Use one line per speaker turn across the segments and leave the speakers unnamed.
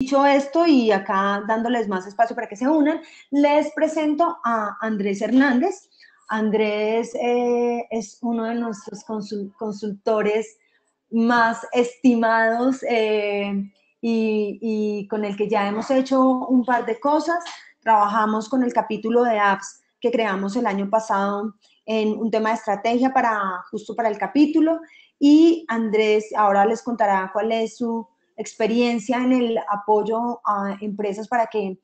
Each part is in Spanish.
Dicho esto y acá dándoles más espacio para que se unan, les presento a Andrés Hernández. Andrés es uno de nuestros consultores más estimados y con el que ya hemos hecho un par de cosas. Trabajamos con el capítulo de apps que creamos el año pasado en un tema de estrategia justo para el capítulo, y Andrés ahora les contará cuál es su experiencia en el apoyo a empresas para que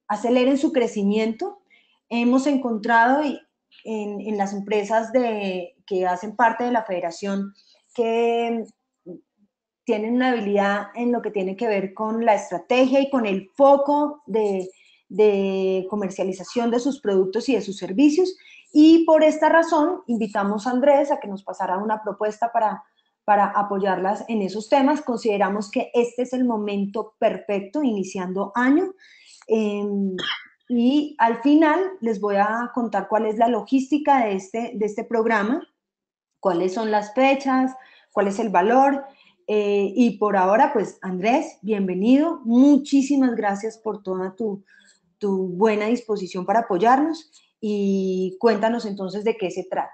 aceleren su crecimiento. Hemos encontrado en las empresas que hacen parte de la federación que tienen una habilidad en lo que tiene que ver con la estrategia y con el foco de comercialización de sus productos y de sus servicios. Y por esta razón invitamos a Andrés a que nos pasara una propuesta para apoyarlas en esos temas. Consideramos que este es el momento perfecto, iniciando año. Eh, y al final les voy a contar cuál es la logística de este programa, cuáles son las fechas, cuál es el valor. Y por ahora, pues Andrés, bienvenido. Muchísimas gracias por toda tu buena disposición para apoyarnos y cuéntanos entonces de qué se trata.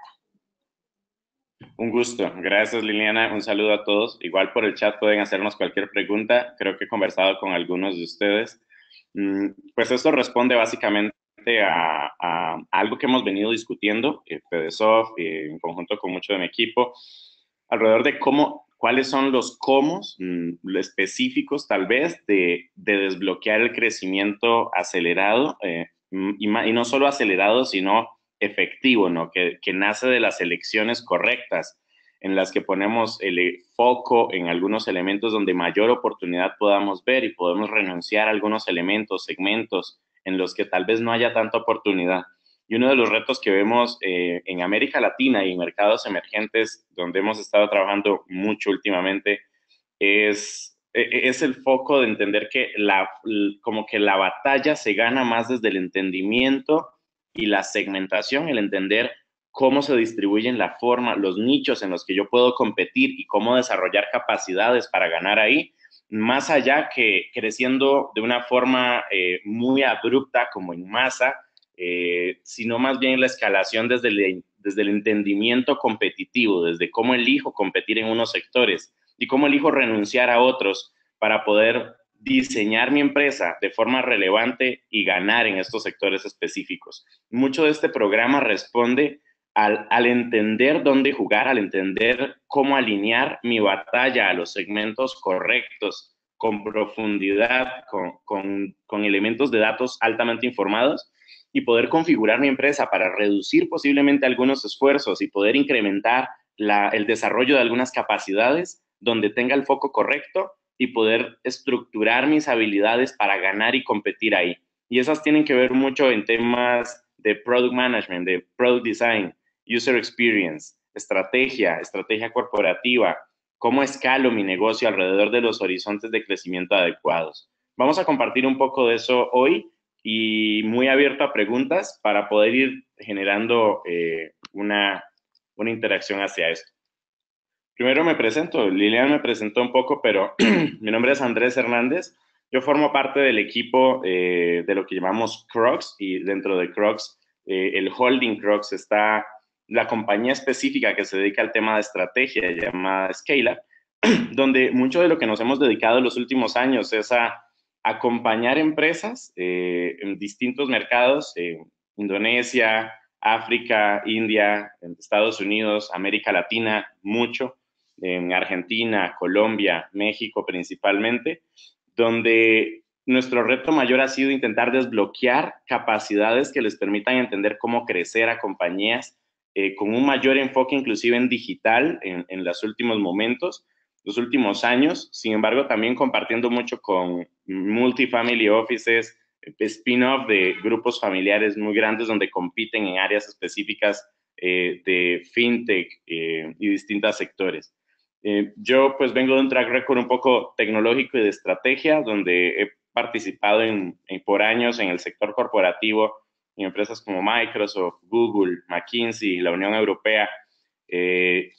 Un gusto. Gracias, Liliana. Un saludo a todos. Igual por el chat pueden hacernos cualquier pregunta. Creo que he conversado con algunos de ustedes. Pues esto responde básicamente a algo que hemos venido discutiendo, Fedesoft, en conjunto con mucho de mi equipo, alrededor de cuáles son los cómo específicos, tal vez, de desbloquear el crecimiento acelerado, y no solo acelerado, sino efectivo, ¿no? Que nace de las elecciones correctas, en las que ponemos el foco en algunos elementos donde mayor oportunidad podamos ver y podemos renunciar a algunos elementos, segmentos en los que tal vez no haya tanta oportunidad. Y uno de los retos que vemos en América Latina y en mercados emergentes, donde hemos estado trabajando mucho últimamente, es el foco de entender que como que la batalla se gana más desde el entendimiento y la segmentación, el entender cómo se distribuyen la forma, los nichos en los que yo puedo competir y cómo desarrollar capacidades para ganar ahí, más allá que creciendo de una forma muy abrupta como en masa, sino más bien la escalación desde el entendimiento competitivo, desde cómo elijo competir en unos sectores y cómo elijo renunciar a otros para poder diseñar mi empresa de forma relevante y ganar en estos sectores específicos. Mucho de este programa responde al entender dónde jugar, al entender cómo alinear mi batalla a los segmentos correctos, con profundidad, con elementos de datos altamente informados, y poder configurar mi empresa para reducir posiblemente algunos esfuerzos y poder incrementar el desarrollo de algunas capacidades donde tenga el foco correcto y poder estructurar mis habilidades para ganar y competir ahí. Y esas tienen que ver mucho en temas de product management, de product design, user experience, estrategia corporativa, cómo escalo mi negocio alrededor de los horizontes de crecimiento adecuados. Vamos a compartir un poco de eso hoy y muy abierto a preguntas para poder ir generando una interacción hacia esto. Primero me presento, Liliana me presentó un poco, pero mi nombre es Andrés Hernández. Yo formo parte del equipo de lo que llamamos Crocs, y dentro de Crocs, el holding Crocs, está la compañía específica que se dedica al tema de estrategia llamada Scale Up, donde mucho de lo que nos hemos dedicado en los últimos años es a acompañar empresas en distintos mercados, Indonesia, África, India, Estados Unidos, América Latina, mucho, en Argentina, Colombia, México principalmente, donde nuestro reto mayor ha sido intentar desbloquear capacidades que les permitan entender cómo crecer a compañías con un mayor enfoque inclusive en digital en los últimos momentos, los últimos años. Sin embargo, también compartiendo mucho con multifamily offices, spin-off de grupos familiares muy grandes donde compiten en áreas específicas de fintech y distintos sectores. Yo pues vengo de un track record un poco tecnológico y de estrategia, donde he participado por años en el sector corporativo en empresas como Microsoft, Google, McKinsey, la Unión Europea,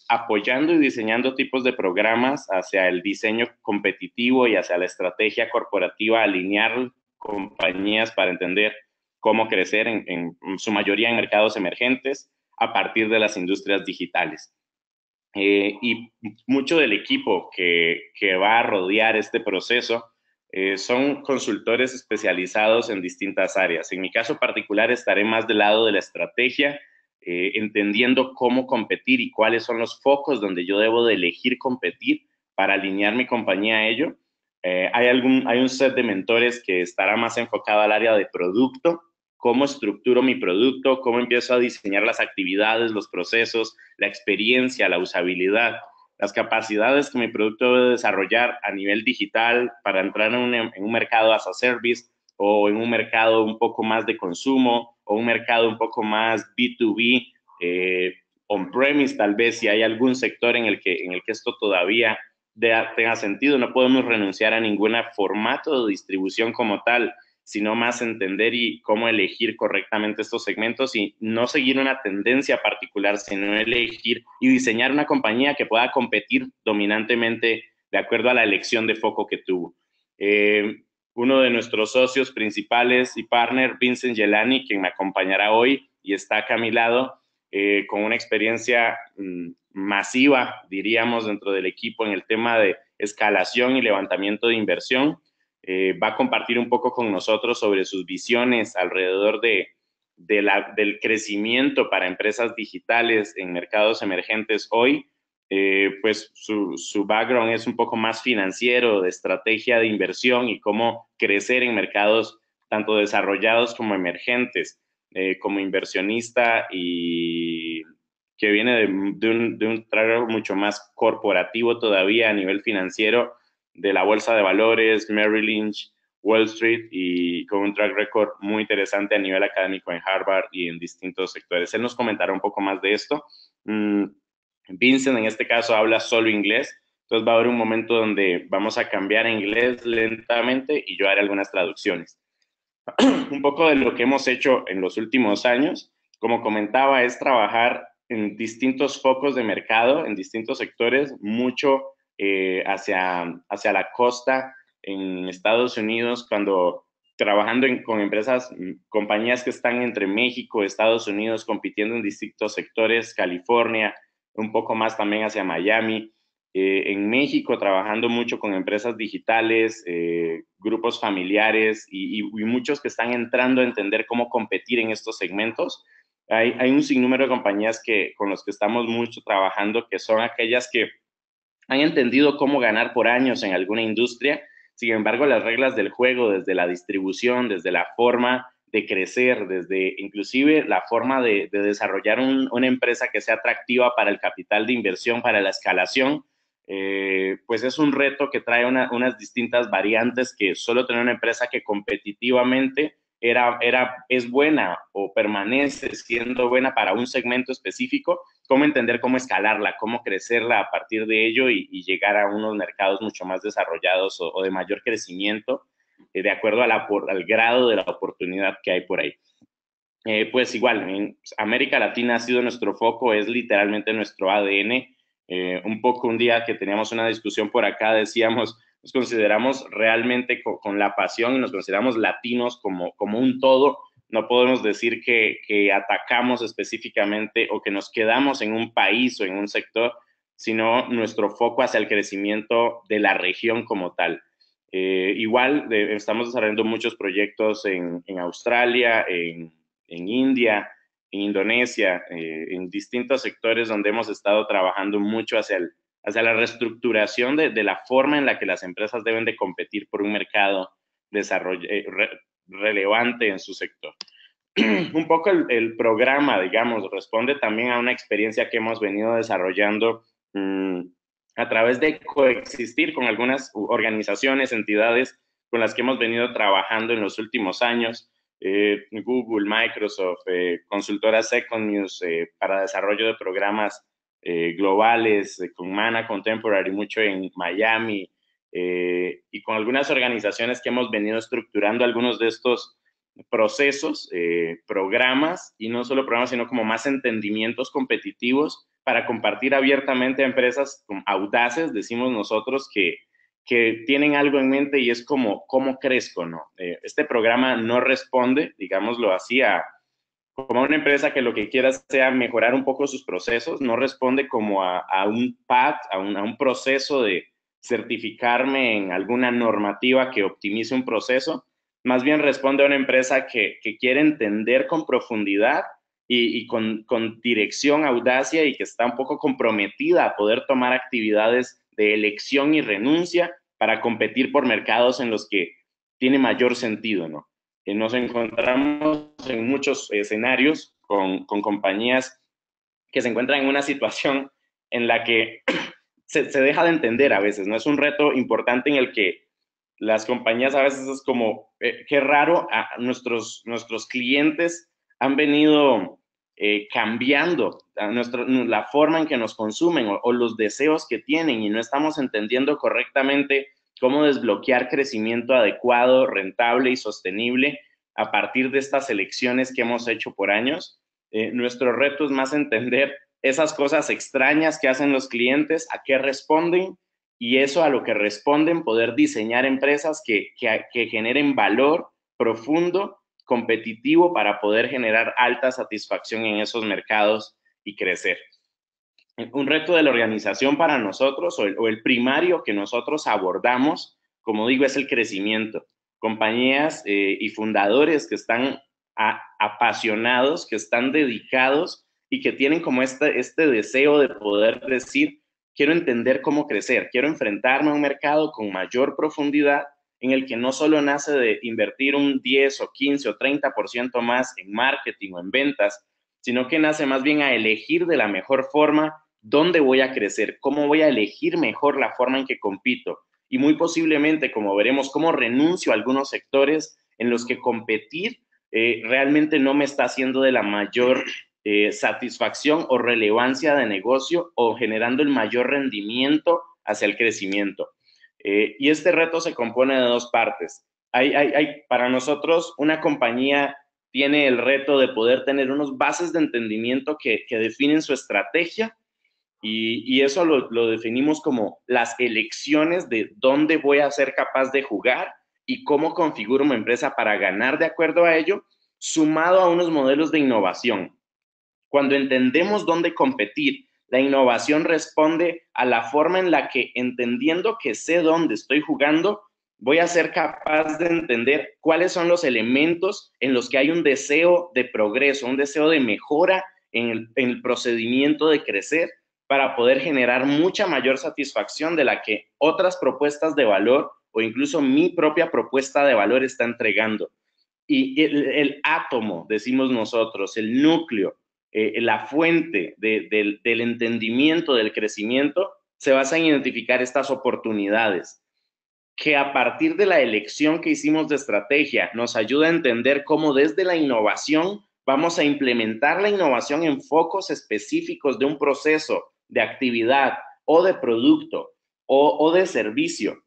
apoyando y diseñando tipos de programas hacia el diseño competitivo y hacia la estrategia corporativa, alinear compañías para entender cómo crecer en su mayoría en mercados emergentes a partir de las industrias digitales. Y mucho del equipo que va a rodear este proceso son consultores especializados en distintas áreas. En mi caso particular estaré más del lado de la estrategia, entendiendo cómo competir y cuáles son los focos donde yo debo de elegir competir para alinear mi compañía a ello. Hay un set de mentores que estará más enfocado al área de producto, cómo estructuro mi producto, cómo empiezo a diseñar las actividades, los procesos, la experiencia, la usabilidad, las capacidades que mi producto debe desarrollar a nivel digital para entrar en un mercado as a service o en un mercado un poco más de consumo o un mercado un poco más B2B, on-premise tal vez, si hay algún sector en el que esto todavía tenga sentido. No podemos renunciar a ningún formato de distribución como tal, sino más entender y cómo elegir correctamente estos segmentos y no seguir una tendencia particular, sino elegir y diseñar una compañía que pueda competir dominantemente de acuerdo a la elección de foco que tuvo. Uno de nuestros socios principales y partner, Vincent Yelani, quien me acompañará hoy y está acá a mi lado, con una experiencia masiva, diríamos, dentro del equipo en el tema de escalación y levantamiento de inversión. Va a compartir un poco con nosotros sobre sus visiones alrededor del crecimiento para empresas digitales en mercados emergentes hoy. Pues su background es un poco más financiero, de estrategia de inversión y cómo crecer en mercados tanto desarrollados como emergentes, como inversionista y que viene de un trabajo mucho más corporativo todavía a nivel financiero, de la Bolsa de Valores, Merrill Lynch, Wall Street, y con un track record muy interesante a nivel académico en Harvard y en distintos sectores. Él nos comentará un poco más de esto. Vincent en este caso habla solo inglés, entonces va a haber un momento donde vamos a cambiar a inglés lentamente y yo haré algunas traducciones. Un poco de lo que hemos hecho en los últimos años, como comentaba, es trabajar en distintos focos de mercado, en distintos sectores, mucho hacia la costa en Estados Unidos, cuando trabajando con empresas, compañías que están entre México, Estados Unidos, compitiendo en distintos sectores, California, un poco más también hacia Miami. En México, trabajando mucho con empresas digitales, grupos familiares y muchos que están entrando a entender cómo competir en estos segmentos. Hay un sinnúmero de compañías con los que estamos mucho trabajando, que son aquellas que han entendido cómo ganar por años en alguna industria. Sin embargo, las reglas del juego, desde la distribución, desde la forma de crecer, desde inclusive la forma de desarrollar una empresa que sea atractiva para el capital de inversión, para la escalación, pues es un reto que trae unas distintas variantes que solo tener una empresa que competitivamente es buena o permanece siendo buena para un segmento específico, cómo entender cómo escalarla, cómo crecerla a partir de ello y llegar a unos mercados mucho más desarrollados o de mayor crecimiento, de acuerdo al grado de la oportunidad que hay por ahí. Pues igual, en América Latina ha sido nuestro foco, es literalmente nuestro ADN. Un poco un día que teníamos una discusión por acá, decíamos, nos consideramos realmente con la pasión y nos consideramos latinos como un todo. No podemos decir que atacamos específicamente o que nos quedamos en un país o en un sector, sino nuestro foco hacia el crecimiento de la región como tal. Igual estamos desarrollando muchos proyectos en Australia, en India, en Indonesia, en distintos sectores donde hemos estado trabajando mucho hacia la reestructuración de la forma en la que las empresas deben de competir por un mercado relevante en su sector. Un poco el programa, digamos, responde también a una experiencia que hemos venido desarrollando a través de coexistir con algunas organizaciones, entidades con las que hemos venido trabajando en los últimos años. Google, Microsoft, consultora Second News para desarrollo de programas globales, con Mana Contemporary, mucho en Miami, y con algunas organizaciones que hemos venido estructurando algunos de estos procesos, programas, y no solo programas, sino como más entendimientos competitivos para compartir abiertamente a empresas audaces, decimos nosotros, que tienen algo en mente y es como, ¿cómo crezco? ¿No? Este programa no responde, digámoslo así, como a una empresa que lo que quiera sea mejorar un poco sus procesos, no responde como a un path, a un proceso de certificarme en alguna normativa que optimice un proceso, más bien responde a una empresa que quiere entender con profundidad y con dirección, audacia y que está un poco comprometida a poder tomar actividades de elección y renuncia para competir por mercados en los que tiene mayor sentido, ¿no? Nos encontramos en muchos escenarios con compañías que se encuentran en una situación en la que se deja de entender a veces, ¿no? Es un reto importante en el que las compañías a veces es como, qué raro, nuestros clientes han venido cambiando la forma en que nos consumen o los deseos que tienen y no estamos entendiendo correctamente cómo desbloquear crecimiento adecuado, rentable y sostenible a partir de estas elecciones que hemos hecho por años. Nuestro reto es más entender esas cosas extrañas que hacen los clientes, a qué responden y eso a lo que responden, poder diseñar empresas que generen valor profundo, competitivo para poder generar alta satisfacción en esos mercados y crecer. Un reto de la organización para nosotros o el primario que nosotros abordamos, como digo, es el crecimiento. Compañías y fundadores que están apasionados, que están dedicados y que tienen como este deseo de poder decir, quiero entender cómo crecer, quiero enfrentarme a un mercado con mayor profundidad en el que no solo nace de invertir un 10 o 15 o 30% más en marketing o en ventas, sino que nace más bien a elegir de la mejor forma dónde voy a crecer, cómo voy a elegir mejor la forma en que compito. Y muy posiblemente, como veremos, cómo renuncio a algunos sectores en los que competir realmente no me está haciendo de la mayor satisfacción o relevancia de negocio o generando el mayor rendimiento hacia el crecimiento. Y este reto se compone de dos partes. Para nosotros, una compañía tiene el reto de poder tener unos bases de entendimiento que definen su estrategia y eso lo definimos como las elecciones de dónde voy a ser capaz de jugar y cómo configuro mi empresa para ganar de acuerdo a ello, sumado a unos modelos de innovación. Cuando entendemos dónde competir, la innovación responde a la forma en la que, entendiendo que sé dónde estoy jugando, voy a ser capaz de entender cuáles son los elementos en los que hay un deseo de progreso, un deseo de mejora en el procedimiento de crecer para poder generar mucha mayor satisfacción de la que otras propuestas de valor o incluso mi propia propuesta de valor está entregando. Y el átomo, decimos nosotros, el núcleo, la fuente del entendimiento, del crecimiento, se basa en identificar estas oportunidades que a partir de la elección que hicimos de estrategia nos ayuda a entender cómo desde la innovación vamos a implementar la innovación en focos específicos de un proceso, de actividad o de producto o de servicio,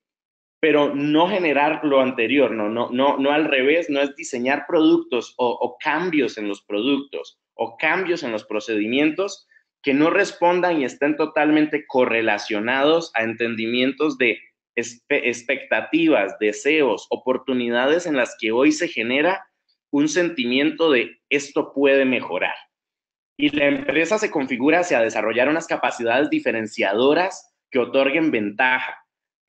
pero no generar lo anterior, no al revés, no es diseñar productos o cambios en los productos o cambios en los procedimientos que no respondan y estén totalmente correlacionados a entendimientos de expectativas, deseos, oportunidades en las que hoy se genera un sentimiento de esto puede mejorar. Y la empresa se configura hacia desarrollar unas capacidades diferenciadoras que otorguen ventaja.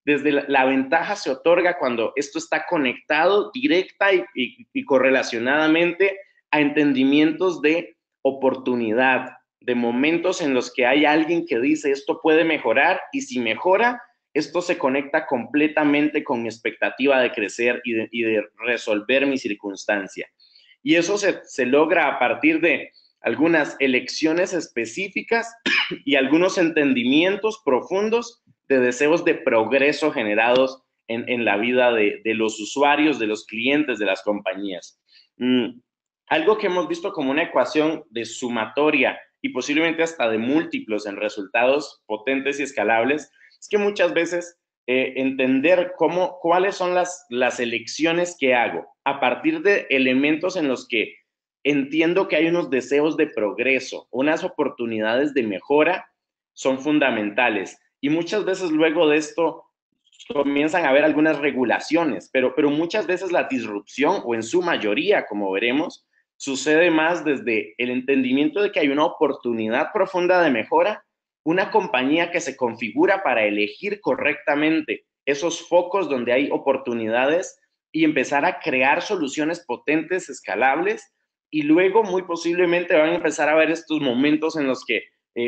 Desde la ventaja se otorga cuando esto está conectado directa y correlacionadamente a entendimientos de oportunidad, de momentos en los que hay alguien que dice esto puede mejorar y si mejora, esto se conecta completamente con mi expectativa de crecer y de resolver mi circunstancia. Y eso se logra a partir de algunas elecciones específicas y algunos entendimientos profundos de deseos de progreso generados en la vida de los usuarios, de los clientes, de las compañías. Algo que hemos visto como una ecuación de sumatoria y posiblemente hasta de múltiplos en resultados potentes y escalables, es que muchas veces entender cuáles son las elecciones que hago a partir de elementos en los que entiendo que hay unos deseos de progreso, unas oportunidades de mejora son fundamentales. Y muchas veces luego de esto comienzan a haber algunas regulaciones, pero muchas veces la disrupción, o en su mayoría, como veremos, sucede más desde el entendimiento de que hay una oportunidad profunda de mejora, una compañía que se configura para elegir correctamente esos focos donde hay oportunidades y empezar a crear soluciones potentes, escalables, y luego muy posiblemente van a empezar a ver estos momentos en los que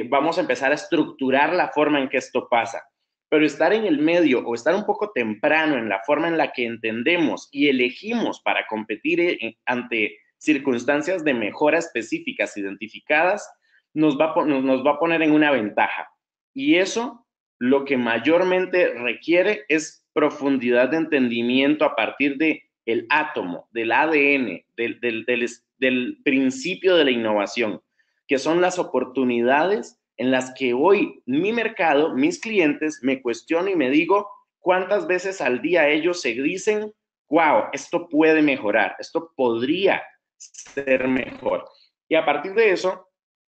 vamos a empezar a estructurar la forma en que esto pasa. Pero estar en el medio o estar un poco temprano en la forma en la que entendemos y elegimos para competir ante circunstancias de mejora específicas identificadas, nos va a poner en una ventaja. Y eso lo que mayormente requiere es profundidad de entendimiento a partir del átomo, del ADN, del principio de la innovación, que son las oportunidades en las que hoy mi mercado, mis clientes, me cuestiono y me digo cuántas veces al día ellos se dicen, wow, esto puede mejorar, esto podría ser mejor. Y a partir de eso,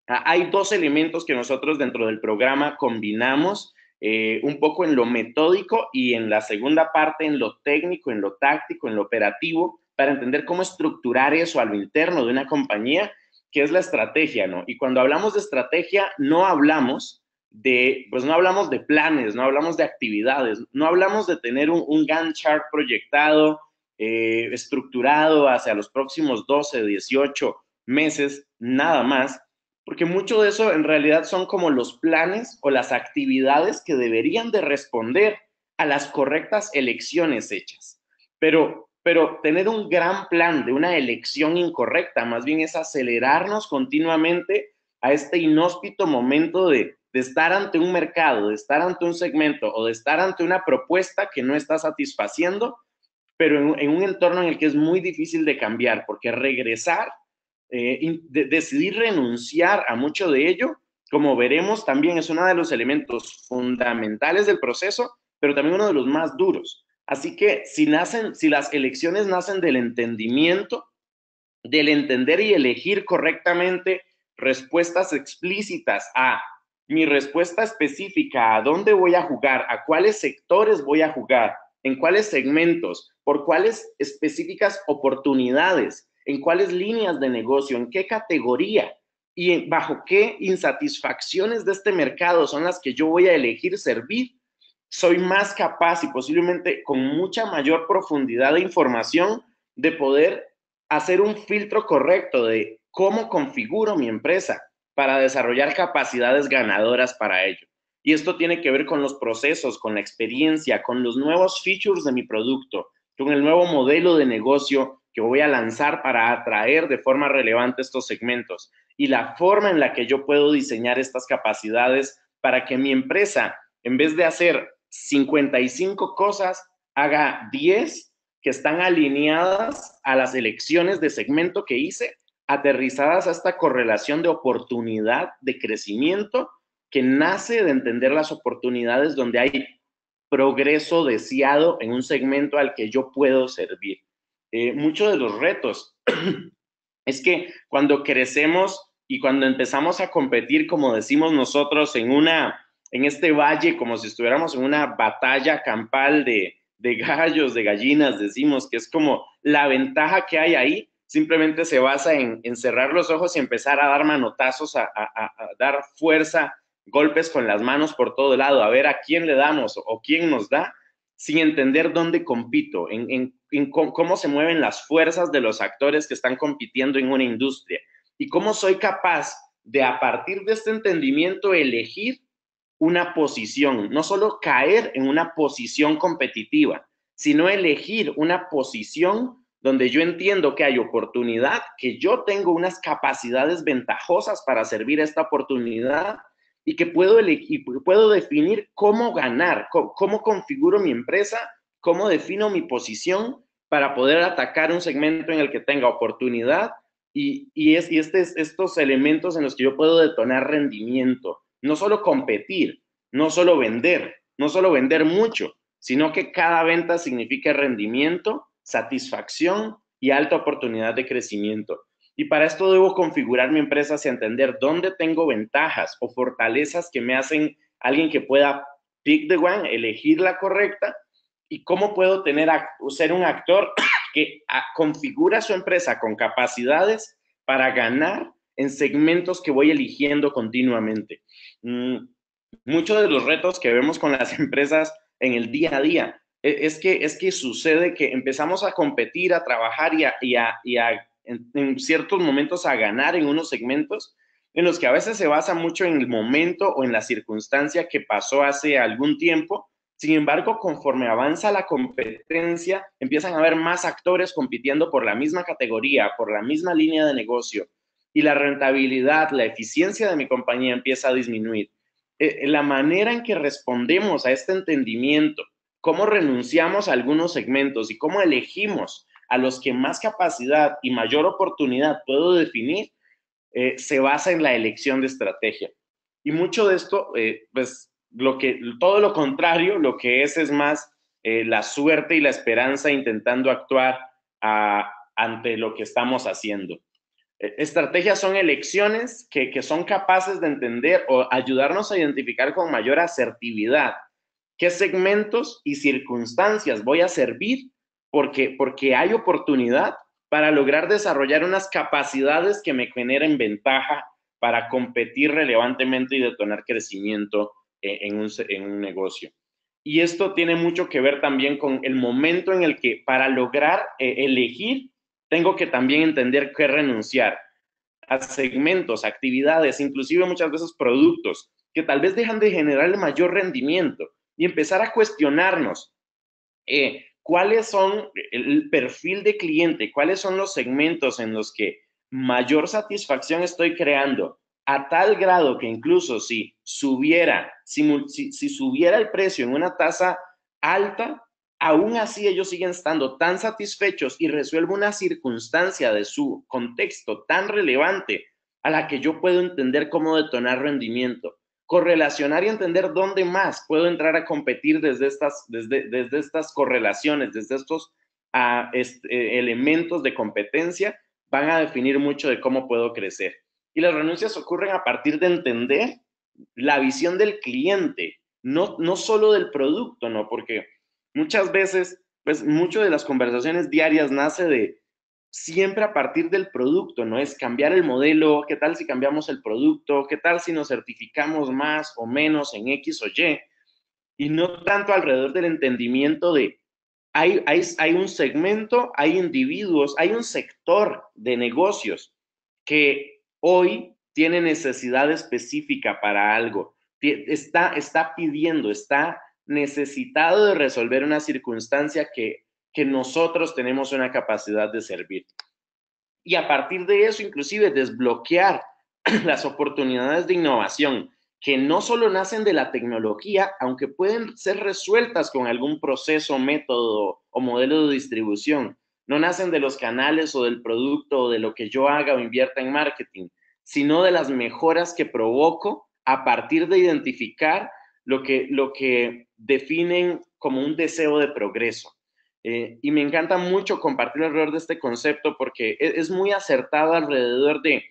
hay dos elementos que nosotros dentro del programa combinamos, un poco en lo metódico y en la segunda parte en lo técnico, en lo táctico, en lo operativo, para entender cómo estructurar eso a lo interno de una compañía, que es la estrategia, ¿no? Y cuando hablamos de estrategia, no hablamos de planes, no hablamos de actividades, no hablamos de tener un Gantt chart proyectado, estructurado hacia los próximos 12, 18 meses, nada más, porque mucho de eso en realidad son como los planes o las actividades que deberían de responder a las correctas elecciones hechas. Pero tener un gran plan de una elección incorrecta, más bien es acelerarnos continuamente a este inhóspito momento de estar ante un mercado, de estar ante un segmento o de estar ante una propuesta que no está satisfaciendo, pero en un entorno en el que es muy difícil de cambiar, porque regresar, decidir renunciar a mucho de ello, como veremos, también es uno de los elementos fundamentales del proceso, pero también uno de los más duros. Así que si las elecciones nacen del entendimiento, del entender y elegir correctamente respuestas explícitas a mi respuesta específica, a dónde voy a jugar, a cuáles sectores voy a jugar, en cuáles segmentos, por cuáles específicas oportunidades, en cuáles líneas de negocio, en qué categoría y bajo qué insatisfacciones de este mercado son las que yo voy a elegir servir, soy más capaz y posiblemente con mucha mayor profundidad de información de poder hacer un filtro correcto de cómo configuro mi empresa para desarrollar capacidades ganadoras para ello. Y esto tiene que ver con los procesos, con la experiencia, con los nuevos features de mi producto, con el nuevo modelo de negocio que voy a lanzar para atraer de forma relevante estos segmentos y la forma en la que yo puedo diseñar estas capacidades para que mi empresa, en vez de hacer 55 cosas, haga 10 que están alineadas a las elecciones de segmento que hice, aterrizadas a esta correlación de oportunidad de crecimiento que nace de entender las oportunidades donde hay progreso deseado en un segmento al que yo puedo servir. Muchos de los retos es que cuando crecemos y cuando empezamos a competir, como decimos nosotros, en este valle, como si estuviéramos en una batalla campal de gallos, de gallinas, decimos que es como la ventaja que hay ahí, simplemente se basa en cerrar los ojos y empezar a dar manotazos, a dar fuerza, golpes con las manos por todo lado, a ver a quién le damos o quién nos da, sin entender dónde compito, en cómo se mueven las fuerzas de los actores que están compitiendo en una industria y cómo soy capaz de, a partir de este entendimiento, elegir una posición, no solo caer en una posición competitiva, sino elegir una posición donde yo entiendo que hay oportunidad, que yo tengo unas capacidades ventajosas para servir a esta oportunidad y que puedo definir cómo ganar, cómo configuro mi empresa, cómo defino mi posición para poder atacar un segmento en el que tenga oportunidad estos elementos en los que yo puedo detonar rendimiento. No solo competir, no solo vender mucho, sino que cada venta signifique rendimiento, satisfacción y alta oportunidad de crecimiento. Y para esto debo configurar mi empresa hacia entender dónde tengo ventajas o fortalezas que me hacen alguien que pueda pick the one, elegir la correcta, y cómo puedo ser un actor que configura su empresa con capacidades para ganar en segmentos que voy eligiendo continuamente. Muchos de los retos que vemos con las empresas en el día a día es que sucede que empezamos a competir, a trabajar en ciertos momentos a ganar en unos segmentos en los que a veces se basa mucho en el momento o en la circunstancia que pasó hace algún tiempo. Sin embargo, conforme avanza la competencia, empiezan a haber más actores compitiendo por la misma categoría, por la misma línea de negocio, y la rentabilidad, la eficiencia de mi compañía empieza a disminuir. La manera en que respondemos a este entendimiento, cómo renunciamos a algunos segmentos y cómo elegimos a los que más capacidad y mayor oportunidad puedo definir, se basa en la elección de estrategia. Y mucho de esto, pues todo lo contrario, lo que es más la suerte y la esperanza intentando actuar ante lo que estamos haciendo. Estrategias son elecciones que son capaces de entender o ayudarnos a identificar con mayor asertividad qué segmentos y circunstancias voy a servir porque hay oportunidad para lograr desarrollar unas capacidades que me generen ventaja para competir relevantemente y detonar crecimiento en un negocio. Y esto tiene mucho que ver también con el momento en el que para lograr elegir, tengo que también entender qué renunciar a segmentos, actividades, inclusive muchas veces productos que tal vez dejan de generar el mayor rendimiento y empezar a cuestionarnos cuáles son el perfil de cliente, cuáles son los segmentos en los que mayor satisfacción estoy creando, a tal grado que incluso si subiera el precio en una tasa alta, aún así ellos siguen estando tan satisfechos y resuelvo una circunstancia de su contexto tan relevante a la que yo puedo entender cómo detonar rendimiento, correlacionar y entender dónde más puedo entrar a competir desde estas correlaciones, desde estos elementos de competencia, van a definir mucho de cómo puedo crecer. Y las renuncias ocurren a partir de entender la visión del cliente, no solo del producto, ¿no? Porque muchas veces, pues, mucho de las conversaciones diarias nace de siempre a partir del producto, ¿no? Es cambiar el modelo, ¿qué tal si cambiamos el producto? ¿Qué tal si nos certificamos más o menos en X o Y? Y no tanto alrededor del entendimiento de hay un segmento, hay individuos, hay un sector de negocios que hoy tiene necesidad específica para algo, está pidiendo, está necesitado de resolver una circunstancia que nosotros tenemos una capacidad de servir. Y a partir de eso, inclusive, desbloquear las oportunidades de innovación que no solo nacen de la tecnología, aunque pueden ser resueltas con algún proceso, método o modelo de distribución. No nacen de los canales o del producto o de lo que yo haga o invierta en marketing, sino de las mejoras que provoco a partir de identificar lo que definen como un deseo de progreso. Y me encanta mucho compartir alrededor de este concepto porque es muy acertado alrededor de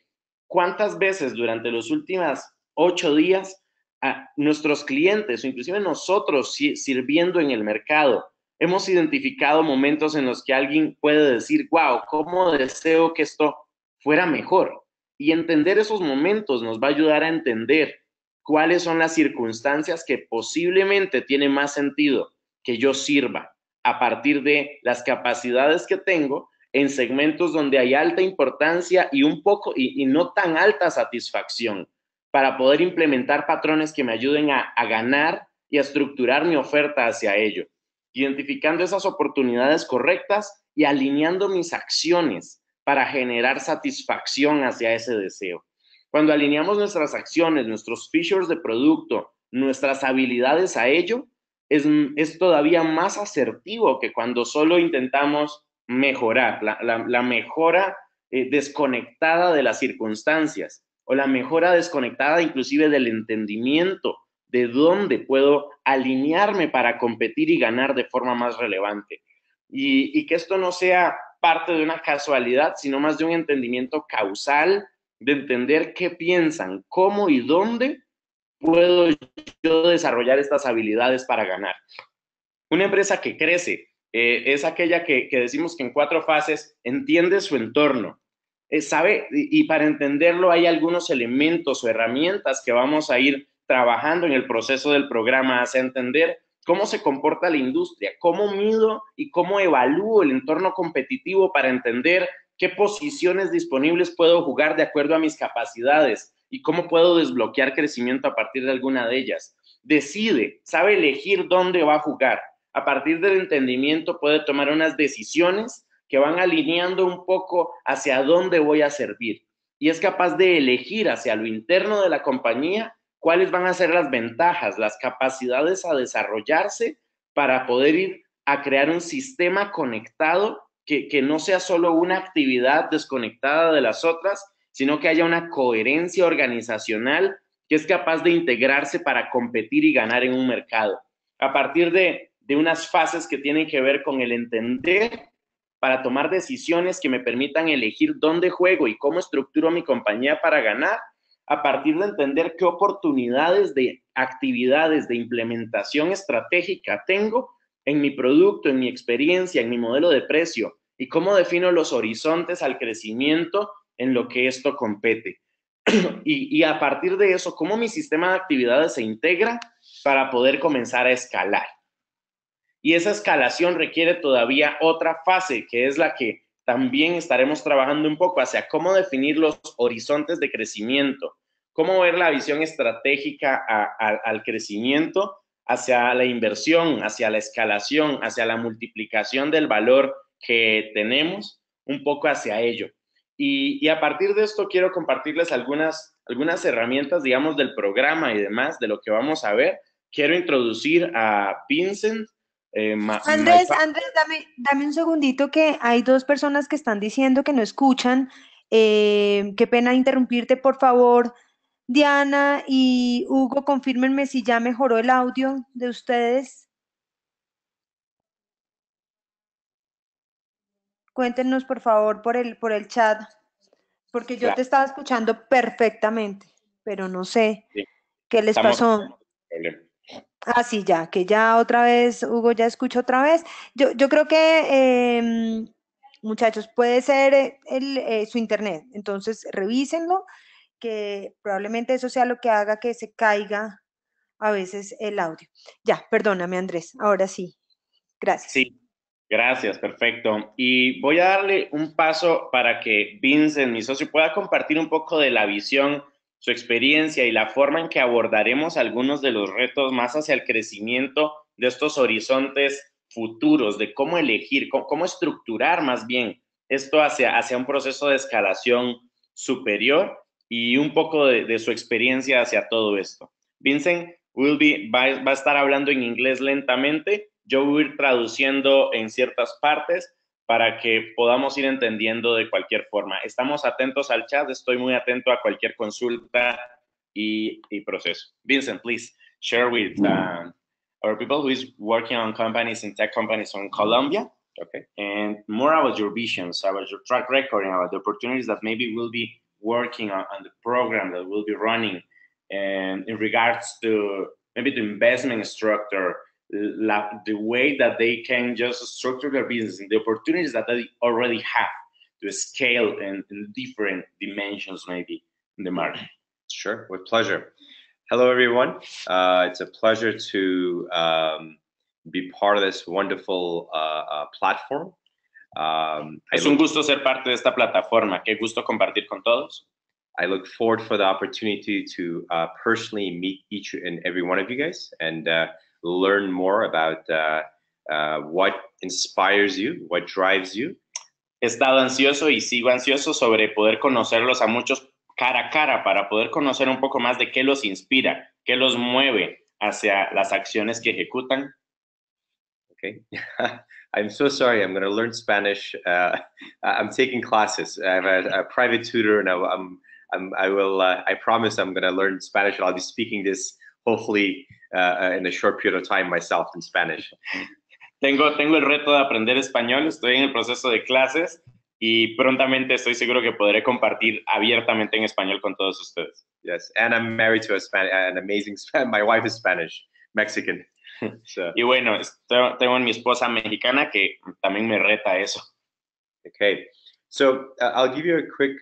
cuántas veces durante los últimos 8 días a nuestros clientes o inclusive nosotros sirviendo en el mercado hemos identificado momentos en los que alguien puede decir, wow, ¿cómo deseo que esto fuera mejor? Y entender esos momentos nos va a ayudar a entender cuáles son las circunstancias que posiblemente tiene más sentido que yo sirva a partir de las capacidades que tengo en segmentos donde hay alta importancia y no tan alta satisfacción para poder implementar patrones que me ayuden a ganar y a estructurar mi oferta hacia ello, identificando esas oportunidades correctas y alineando mis acciones para generar satisfacción hacia ese deseo. Cuando alineamos nuestras acciones, nuestros features de producto, nuestras habilidades a ello, es todavía más asertivo que cuando solo intentamos mejorar, la mejora desconectada de las circunstancias o la mejora desconectada inclusive del entendimiento de dónde puedo alinearme para competir y ganar de forma más relevante. Y que esto no sea parte de una casualidad, sino más de un entendimiento causal, de entender qué piensan, cómo y dónde puedo yo desarrollar estas habilidades para ganar. Una empresa que crece es aquella que decimos que en 4 fases entiende su entorno, sabe, y para entenderlo hay algunos elementos o herramientas que vamos a ir trabajando en el proceso del programa hacia entender cómo se comporta la industria, cómo mido y cómo evalúo el entorno competitivo para entender qué posiciones disponibles puedo jugar de acuerdo a mis capacidades y cómo puedo desbloquear crecimiento a partir de alguna de ellas. Decide, sabe elegir dónde va a jugar. A partir del entendimiento puede tomar unas decisiones que van alineando un poco hacia dónde voy a servir. Y es capaz de elegir hacia lo interno de la compañía cuáles van a ser las ventajas, las capacidades a desarrollarse para poder ir a crear un sistema conectado que no sea solo una actividad desconectada de las otras, sino que haya una coherencia organizacional que es capaz de integrarse para competir y ganar en un mercado. A partir de unas fases que tienen que ver con el entender para tomar decisiones que me permitan elegir dónde juego y cómo estructuro mi compañía para ganar, a partir de entender qué oportunidades de actividades de implementación estratégica tengo en mi producto, en mi experiencia, en mi modelo de precio y cómo defino los horizontes al crecimiento en lo que esto compete. Y a partir de eso, cómo mi sistema de actividades se integra para poder comenzar a escalar. Y esa escalación requiere todavía otra fase, que es la que también estaremos trabajando un poco hacia cómo definir los horizontes de crecimiento, cómo ver la visión estratégica al crecimiento, hacia la inversión, hacia la escalación, hacia la multiplicación del valor que tenemos, un poco hacia ello. Y a partir de esto quiero compartirles algunas herramientas, digamos, del programa y demás, de lo que vamos a ver. Quiero introducir a Vincent.
Andrés, dame un segundito que hay 2 personas que están diciendo que no escuchan. Qué pena interrumpirte, por favor. Diana y Hugo, confírmenme si ya mejoró el audio de ustedes. Cuéntenos, por favor, por el chat, porque yo te estaba escuchando perfectamente, pero no sé qué les pasó. Ah, sí, ya, que ya otra vez, Hugo ya escucho otra vez. Yo creo que, muchachos, puede ser su internet, entonces revísenlo, que probablemente eso sea lo que haga que se caiga a veces el audio. Ya, perdóname, Andrés, ahora sí, gracias.
Sí, gracias, perfecto. Y voy a darle un paso para que Vincent, mi socio, pueda compartir un poco de la visión, su experiencia y la forma en que abordaremos algunos de los retos más hacia el crecimiento de estos horizontes futuros, de cómo elegir, cómo estructurar más bien esto hacia un proceso de escalación superior y un poco de su experiencia hacia todo esto. Vincent va a estar hablando en inglés lentamente. Yo voy a ir traduciendo en ciertas partes para que podamos ir entendiendo de cualquier forma. Estamos atentos al chat, estoy muy atento a cualquier consulta y proceso. Vincent, please share with our people who is working on companies and tech companies in Colombia. Okay. And more about your visions, about your track record, and about the opportunities that maybe we'll be working on the program that we'll be running. And in regards to maybe the investment structure, the way that they can just structure their business and the opportunities that they already have to scale in different dimensions maybe in the market.
Sure, with pleasure. Hello, everyone. It's a pleasure to be part of this wonderful platform.
Es un gusto ser parte de esta plataforma. Qué gusto compartir con todos.
I look forward for the opportunity to personally meet each and every one of you guys and learn more about what inspires you, what drives you.
He estado ansioso y sigo ansioso sobre poder conocerlos a muchos cara a cara para poder conocer un poco más de qué los inspira, qué los mueve hacia las acciones que ejecutan.
Okay. I'm so sorry. I'm going to learn Spanish. I'm taking classes. I have a private tutor, and I promise I'm going to learn Spanish. And I'll be speaking this hopefully in a short period of time myself in Spanish.
tengo el reto de aprender español, estoy en el proceso de clases y prontamente estoy seguro que podré compartir abiertamente en español con todos ustedes.
Yes, and I'm married to an amazing my wife is Spanish, Mexican. So.
Y bueno, tengo mi esposa mexicana que también me reta eso.
Okay, so I'll give you a quick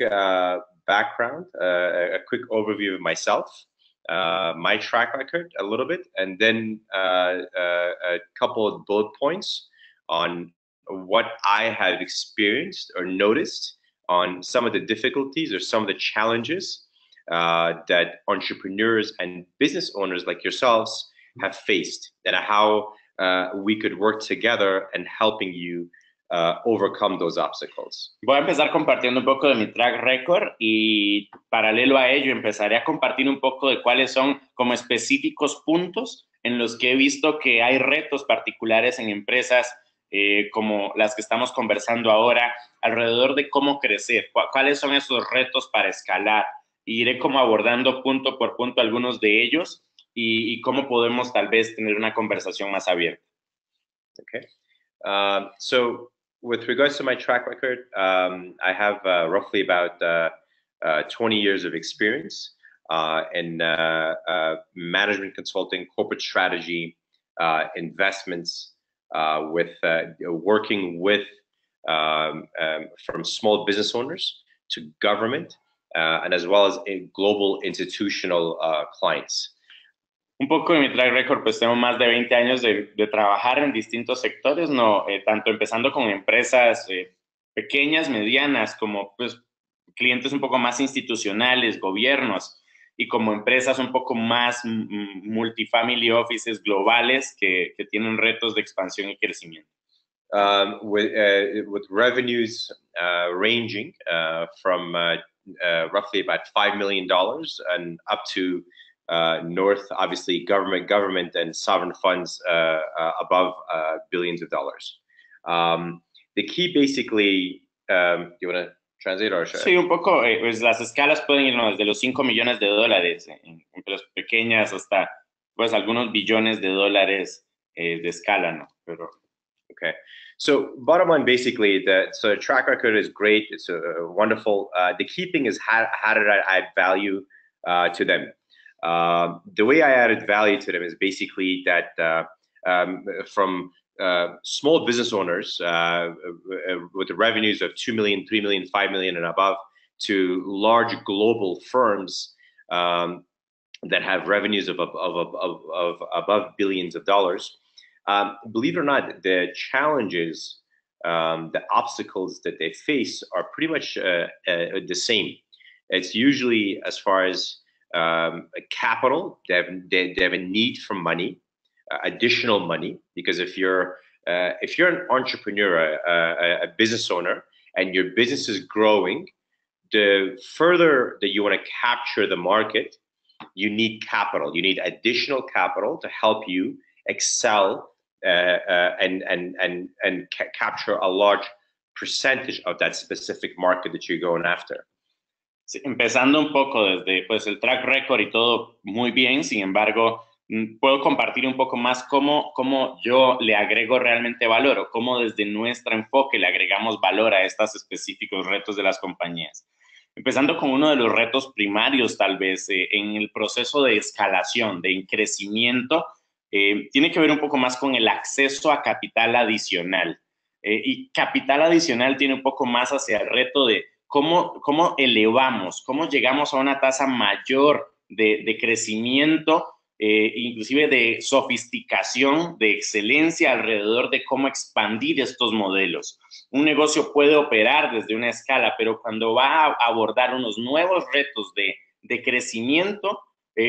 background, a quick overview of myself, my track record a little bit, and then a couple of bullet points on what I have experienced or noticed on some of the difficulties or some of the challenges that entrepreneurs and business owners like yourselves have faced, and how we could work together and helping you overcome those obstacles.
Voy a empezar compartiendo un poco de mi track record y paralelo a ello empezaré a compartir un poco de cuáles son como específicos puntos en los que he visto que hay retos particulares en empresas como las que estamos conversando ahora alrededor de cómo crecer, cuáles son esos retos para escalar. Y iré como abordando punto por punto algunos de ellos y cómo podemos tal vez tener una conversación más abierta.
Okay. So with regards to my track record, I have roughly about 20 years of experience in management consulting, corporate strategy, investments, with working with from small business owners to government, and as well as global institutional clients.
Un poco de mi track record, pues tengo más de 20 años de trabajar en distintos sectores, no, tanto empezando con empresas pequeñas, medianas, como pues clientes un poco más institucionales, gobiernos, y como empresas un poco más multifamily offices globales que tienen retos de expansión y crecimiento.
With revenues ranging from roughly about $5 million and up to north, obviously, government and sovereign funds above billions of dollars. The key basically, do you want to translate or
Sí, un poco, pues las escalas pueden ir desde los $5 millones en empresas pequeñas hasta pues algunos billones de dólares de escala, ¿no? Pero,
okay. So bottom line, basically, so track record is great. It's wonderful. The key thing is how did I add value to them? The way I added value to them is basically that from small business owners with the revenues of 2 million, 3 million, 5 million and above to large global firms that have revenues of above billions of dollars. Believe it or not, the challenges, the obstacles that they face are pretty much the same. It's usually as far as capital. They have a need for money, additional money, because if you're an entrepreneur, a business owner, and your business is growing, the further that you want to capture the market, you need capital. You need additional capital to help you excel and capture a large percentage of that specific market that you're going after.
Sí, empezando un poco desde pues, el track record y todo muy bien, sin embargo, puedo compartir un poco más cómo yo le agrego realmente valor o cómo desde nuestro enfoque le agregamos valor a estos específicos retos de las compañías. Empezando con uno de los retos primarios, tal vez, en el proceso de escalación, de crecimiento, tiene que ver un poco más con el acceso a capital adicional. Y capital adicional tiene un poco más hacia el reto de cómo elevamos, cómo llegamos a una tasa mayor de crecimiento, inclusive de sofisticación, de excelencia alrededor de cómo expandir estos modelos. Un negocio puede operar desde una escala, pero cuando va a abordar unos nuevos retos de crecimiento,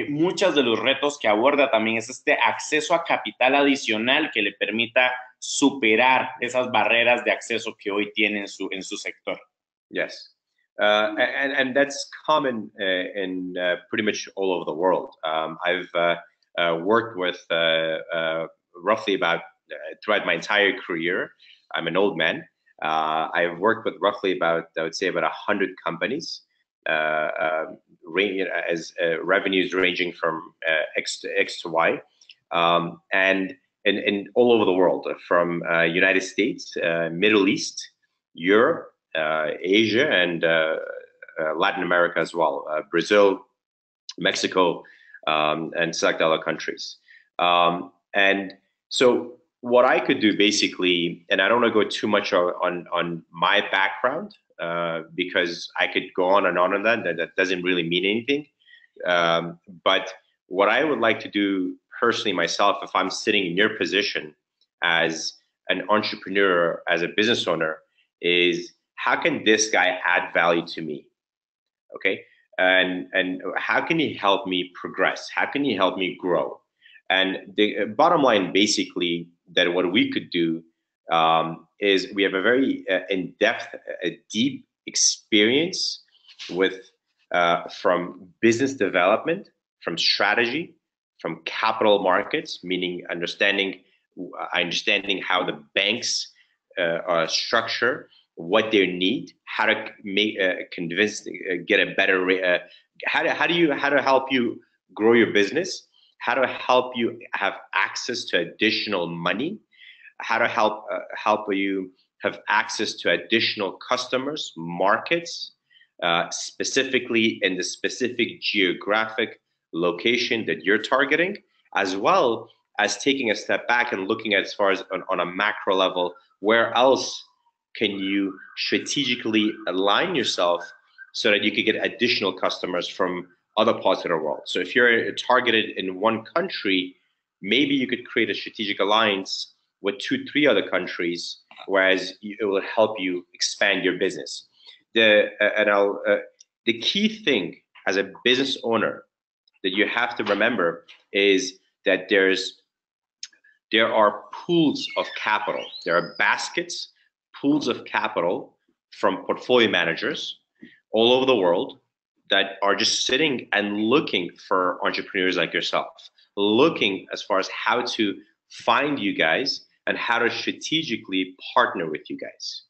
muchos de los retos que aborda también es este acceso a capital adicional que le permita superar esas barreras de acceso que hoy tiene en su sector.
Yes, and that's common in pretty much all over the world. I've worked with roughly about throughout my entire career. I'm an old man. I've worked with roughly about, I would say, about 100 companies, as revenues ranging from X to Y, and in all over the world, from United States, Middle East, Europe, Asia, and Latin America as well, Brazil, Mexico, and select other countries. And so what I could do basically, and I don't want to go too much on my background, because I could go on that doesn't really mean anything. But what I would like to do personally myself, if I'm sitting in your position as an entrepreneur, as a business owner, is how can this guy add value to me? Okay. And how can he help me progress? How can he help me grow? And the bottom line, basically, that what we could do is we have a very in-depth, deep experience with from business development, from strategy, from capital markets, meaning understanding how the banks are structured, what they need, how to make convince, get a better, how to help you grow your business, how to help you have access to additional money, how to help you have access to additional customers, markets, specifically in the specific geographic location that you're targeting, as well as taking a step back and looking at, as far as on a macro level, where else can you strategically align yourself so that you could get additional customers from other parts of the world. So if you're targeted in one country, maybe you could create a strategic alliance with 2-3 other countries, whereas it will help you expand your business. The key thing as a business owner that you have to remember is that there are pools of capital. There are baskets, pools of capital from portfolio managers all over the world that are just sitting and looking for entrepreneurs like yourself, looking as far as how to find you guys and how to strategically partner with you guys.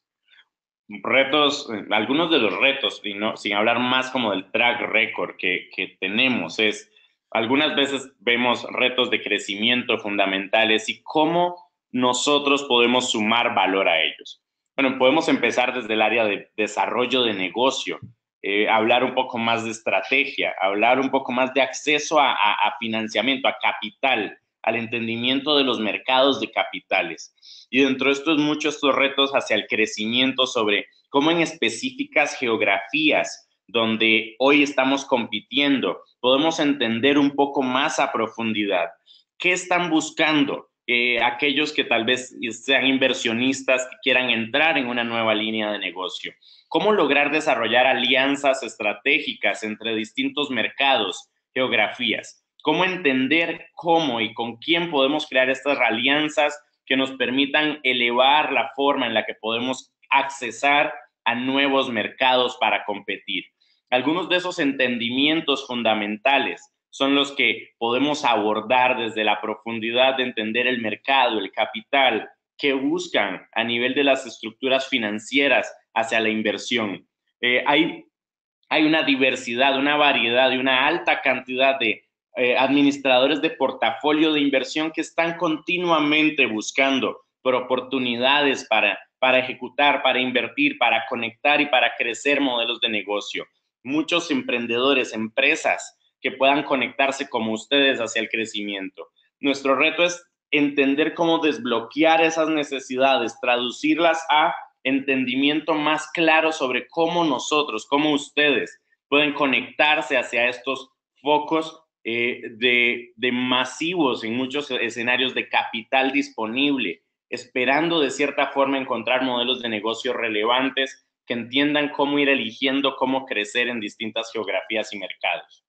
Retos, algunos de los retos, y no, sin hablar más como del track record que tenemos, es algunas veces vemos retos de crecimiento fundamentales y cómo nosotros podemos sumar valor a ellos. Bueno, podemos empezar desde el área de desarrollo de negocio, hablar un poco más de estrategia, hablar un poco más de acceso a financiamiento, a capital, al entendimiento de los mercados de capitales. Y dentro de estos muchos estos retos hacia el crecimiento sobre cómo en específicas geografías donde hoy estamos compitiendo, podemos entender un poco más a profundidad qué están buscando aquellos que tal vez sean inversionistas que quieran entrar en una nueva línea de negocio. Cómo lograr desarrollar alianzas estratégicas entre distintos mercados, geografías. Cómo entender cómo y con quién podemos crear estas alianzas que nos permitan elevar la forma en la que podemos accesar a nuevos mercados para competir. Algunos de esos entendimientos fundamentales son los que podemos abordar desde la profundidad de entender el mercado, el capital, que buscan a nivel de las estructuras financieras hacia la inversión. Hay una diversidad, una variedad y una alta cantidad de administradores de portafolio de inversión que están continuamente buscando por oportunidades para ejecutar, para invertir, para conectar y para crecer modelos de negocio. Muchos emprendedores, empresas que puedan conectarse como ustedes hacia el crecimiento. Nuestro reto es entender cómo desbloquear esas necesidades, traducirlas a entendimiento más claro sobre cómo nosotros, cómo ustedes pueden conectarse hacia estos focos de masivos en muchos escenarios de capital disponible, esperando de cierta forma encontrar modelos de negocio relevantes que entiendan cómo ir eligiendo cómo crecer en distintas geografías y mercados.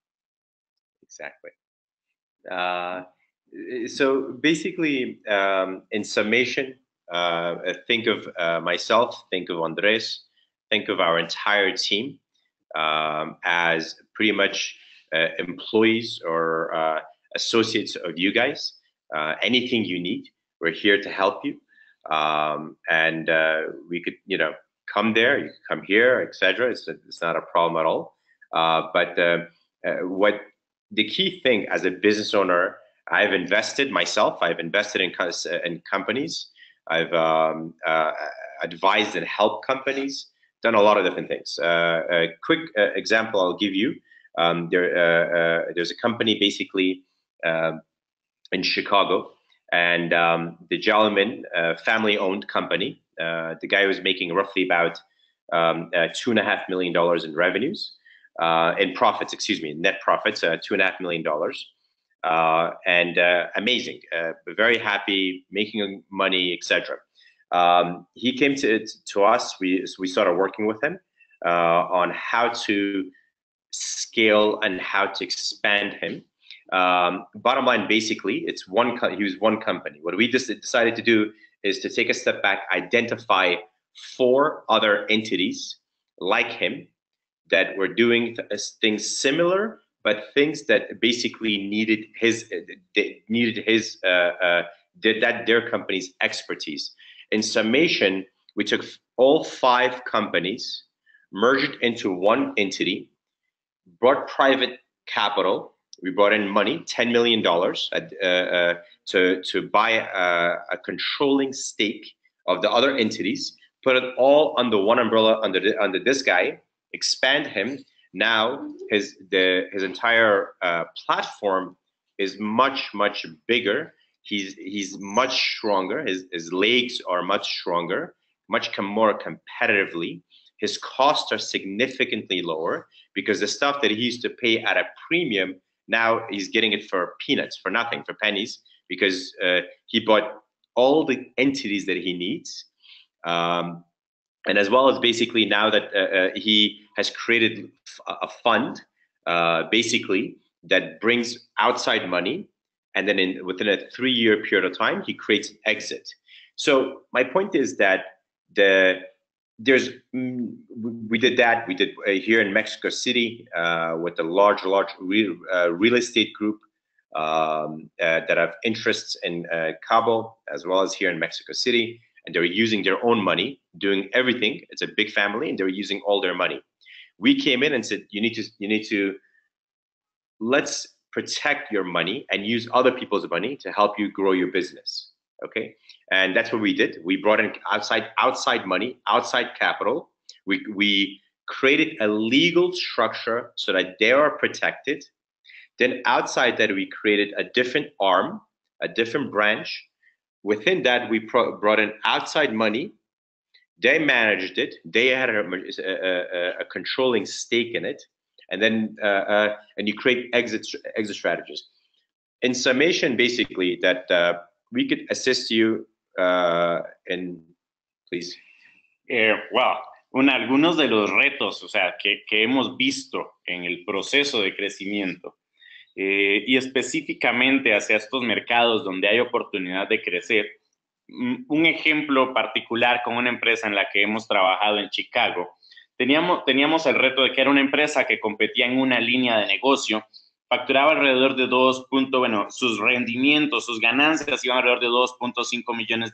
Exactly. So basically, in summation, think of myself, think of Andres, think of our entire team as pretty much employees or associates of you guys. Anything you need, we're here to help you. And we could, come there, you can come here, etc. It's not a problem at all. But what the key thing as a business owner, I've invested myself. I've invested in companies. I've advised and helped companies. Done a lot of different things. A quick example I'll give you. There's a company basically in Chicago, and the gentleman, family-owned company. The guy was making roughly about $2.5 million in revenues, in profits. Excuse me, net profits, $2.5 million. And amazing, very happy, making money, etc. He came to us. We started working with him on how to scale and how to expand him. Bottom line, basically, it's he was one company. What we just decided to do is to take a step back, identify 4 other entities like him that were doing things similar, but things that basically needed their company's expertise. In summation, we took all 5 companies, merged into one entity, brought private capital. We brought in money, $10 million, to buy a controlling stake of the other entities, put it all under one umbrella under this guy, expand him. Now his entire platform is much bigger. He's much stronger. His legs are much stronger, much more competitively. His costs are significantly lower because the stuff that he used to pay at a premium, now he's getting it for peanuts, for nothing, for pennies, because he bought all the entities that he needs. And as well as basically now that he has created a fund, basically, that brings outside money. And then within a 3-year period of time, he creates an exit. So my point is that we did that. We did here in Mexico City with a large real estate group that have interests in Cabo as well as here in Mexico City, and they're using their own money, doing everything. It's a big family, and they're using all their money. We came in and said, you need to let's protect your money and use other people's money to help you grow your business. Okay, and that's what we did. We brought in outside money, outside capital. We created a legal structure so that they are protected. Then outside that, we created a different arm, a different branch. Within that, we brought in outside money. They managed it. They had a controlling stake in it, and then and you create exit strategies. In summation, basically, that we could assist you in, please.
Well, algunos de los retos, o sea, que hemos visto en el proceso de crecimiento y específicamente hacia estos mercados donde hay oportunidad de crecer. Un ejemplo particular con una empresa en la que hemos trabajado en Chicago. Teníamos el reto de que era una empresa que competía en una línea de negocio, facturaba alrededor de sus rendimientos, sus ganancias iban alrededor de $2.5 millones.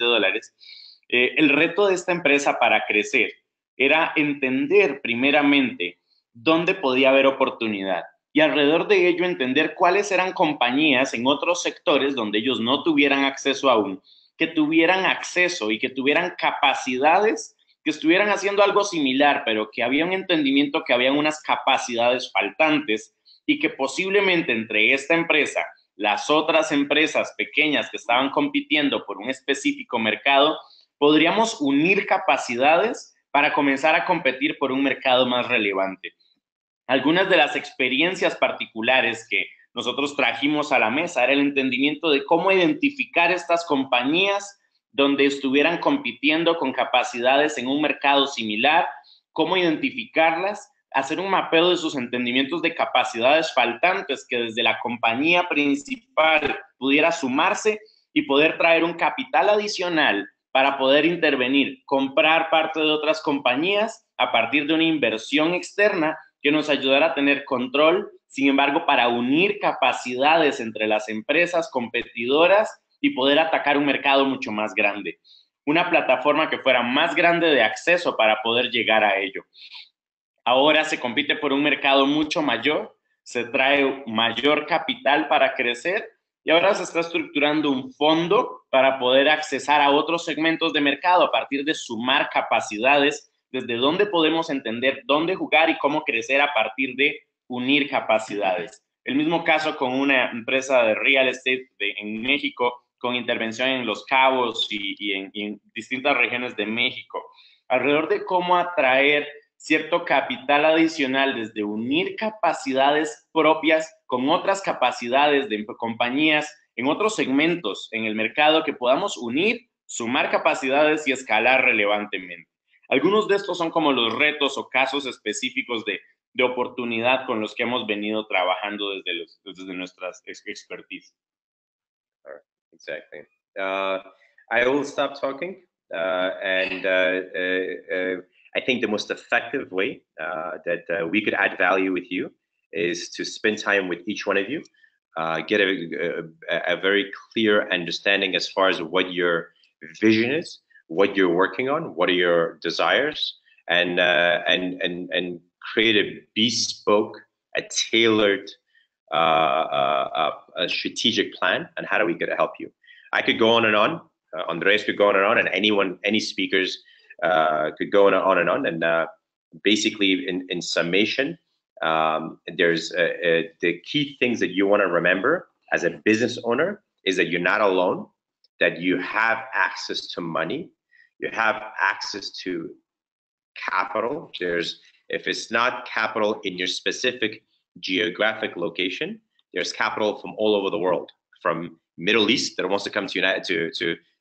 El reto de esta empresa para crecer era entender primeramente dónde podía haber oportunidad y alrededor de ello entender cuáles eran compañías en otros sectores donde ellos no tuvieran acceso aún, que tuvieran acceso y que tuvieran capacidades, que estuvieran haciendo algo similar, pero que había un entendimiento que habían unas capacidades faltantes y que posiblemente entre esta empresa, las otras empresas pequeñas que estaban compitiendo por un específico mercado, podríamos unir capacidades para comenzar a competir por un mercado más relevante. Algunas de las experiencias particulares que nosotros trajimos a la mesa era el entendimiento de cómo identificar estas compañías donde estuvieran compitiendo con capacidades en un mercado similar, cómo identificarlas, hacer un mapeo de sus entendimientos de capacidades faltantes que desde la compañía principal pudiera sumarse y poder traer un capital adicional para poder intervenir, comprar parte de otras compañías a partir de una inversión externa que nos ayudara a tener control, sin embargo, para unir capacidades entre las empresas competidoras y poder atacar un mercado mucho más grande. Una plataforma que fuera más grande de acceso para poder llegar a ello. Ahora se compite por un mercado mucho mayor, se trae mayor capital para crecer y ahora se está estructurando un fondo para poder accesar a otros segmentos de mercado a partir de sumar capacidades, desde dónde podemos entender dónde jugar y cómo crecer a partir de unir capacidades. El mismo caso con una empresa de real estate en México, con intervención en Los Cabos y en distintas regiones de México, alrededor de cómo atraer cierto capital adicional desde unir capacidades propias con otras capacidades de compañías en otros segmentos en el mercado que podamos unir, sumar capacidades y escalar relevantemente. Algunos de estos son como los retos o casos específicos de oportunidad con los que hemos venido trabajando desde nuestras expertise.
Exactly. I will stop talking, and I think the most effective way that we could add value with you is to spend time with each one of you, get a very clear understanding as far as what your vision is, what you're working on, what are your desires, and create a bespoke, a tailored, a strategic plan and how do we get to help you. I could go on and on. Andres could go on and on, and any speakers could go on and on. And basically, in summation, there's the key things that you want to remember as a business owner is that you're not alone, that you have access to money, you have access to capital. If it's not capital in your specific geographic location, there's capital from all over the world, from Middle East that wants to come to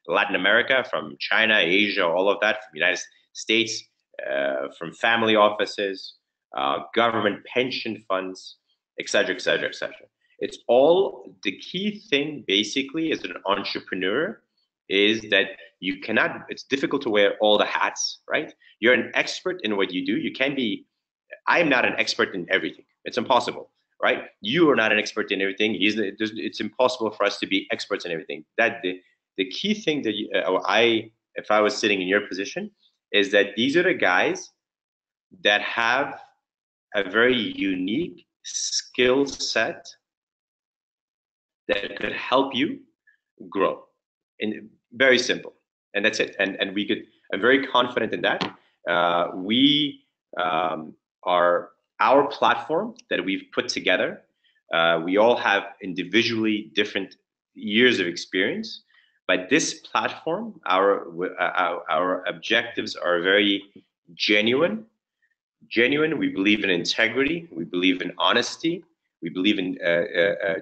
Latin America, from China, Asia, all of that, from United States, from family offices, government pension funds, et cetera, et cetera, et cetera. It's all, the key thing basically as an entrepreneur is that you cannot, it's difficult to wear all the hats, right? You're an expert in what you do. You can be, I'm not an expert in everything. It's impossible, right? You are not an expert in everything. It's impossible for us to be experts in everything. That the key thing that if I was sitting in your position, is that these are the guys that have a very unique skill set that could help you grow. And very simple, and that's it. And I'm very confident in that. Our platform that we've put together, we all have individually different years of experience, but this platform, our objectives are very genuine. We believe in integrity. We believe in honesty. We believe in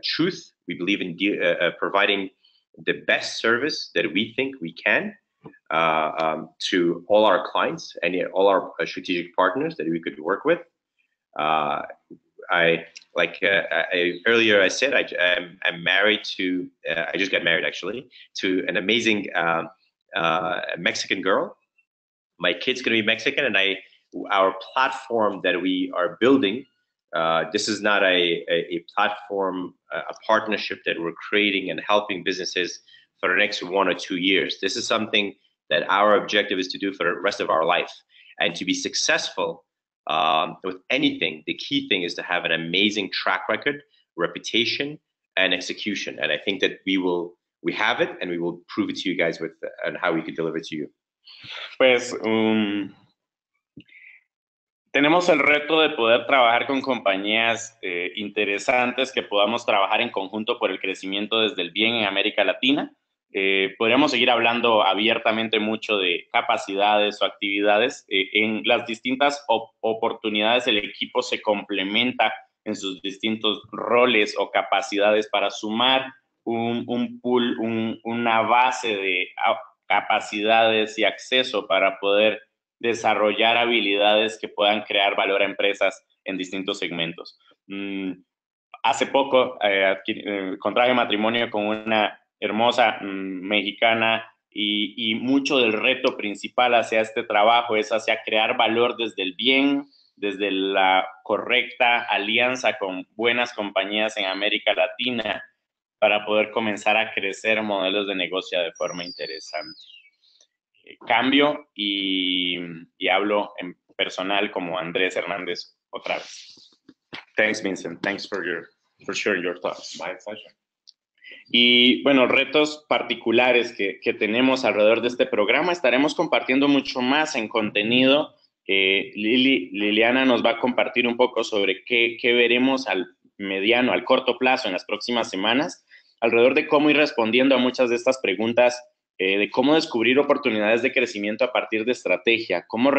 truth. We believe in providing the best service that we think we can to all our clients and all our strategic partners that we could work with. Earlier I said I'm married to, I just got married actually, to an amazing Mexican girl. My kid's gonna be Mexican, and our platform that we are building, this is not a platform, a partnership that we're creating and helping businesses for the next 1 or 2 years. This is something that our objective is to do for the rest of our life. And to be successful with anything, the key thing is to have an amazing track record, reputation, and execution. And I think that we have it, and we will prove it to you guys and how we can deliver it to you.
Pues tenemos el reto de poder trabajar con compañías interesantes que podamos trabajar en conjunto por el crecimiento desde el bien en América Latina. Podríamos seguir hablando abiertamente mucho de capacidades o actividades. En las distintas oportunidades el equipo se complementa en sus distintos roles o capacidades para sumar un pool, una base de capacidades y acceso para poder desarrollar habilidades que puedan crear valor a empresas en distintos segmentos. Hace poco contraje matrimonio con una hermosa mexicana y mucho del reto principal hacia este trabajo es hacia crear valor desde el bien, desde la correcta alianza con buenas compañías en América Latina para poder comenzar a crecer modelos de negocio de forma interesante. Cambio y hablo en personal como Andrés Hernández otra vez. Thanks, Vincent. Thanks for sharing your thoughts.
My pleasure.
Y bueno, retos particulares que tenemos alrededor de este programa, estaremos compartiendo mucho más en contenido. Liliana nos va a compartir un poco sobre qué veremos al mediano, al corto plazo en las próximas semanas, alrededor de cómo ir respondiendo a muchas de estas preguntas, de cómo descubrir oportunidades de crecimiento a partir de estrategia, cómo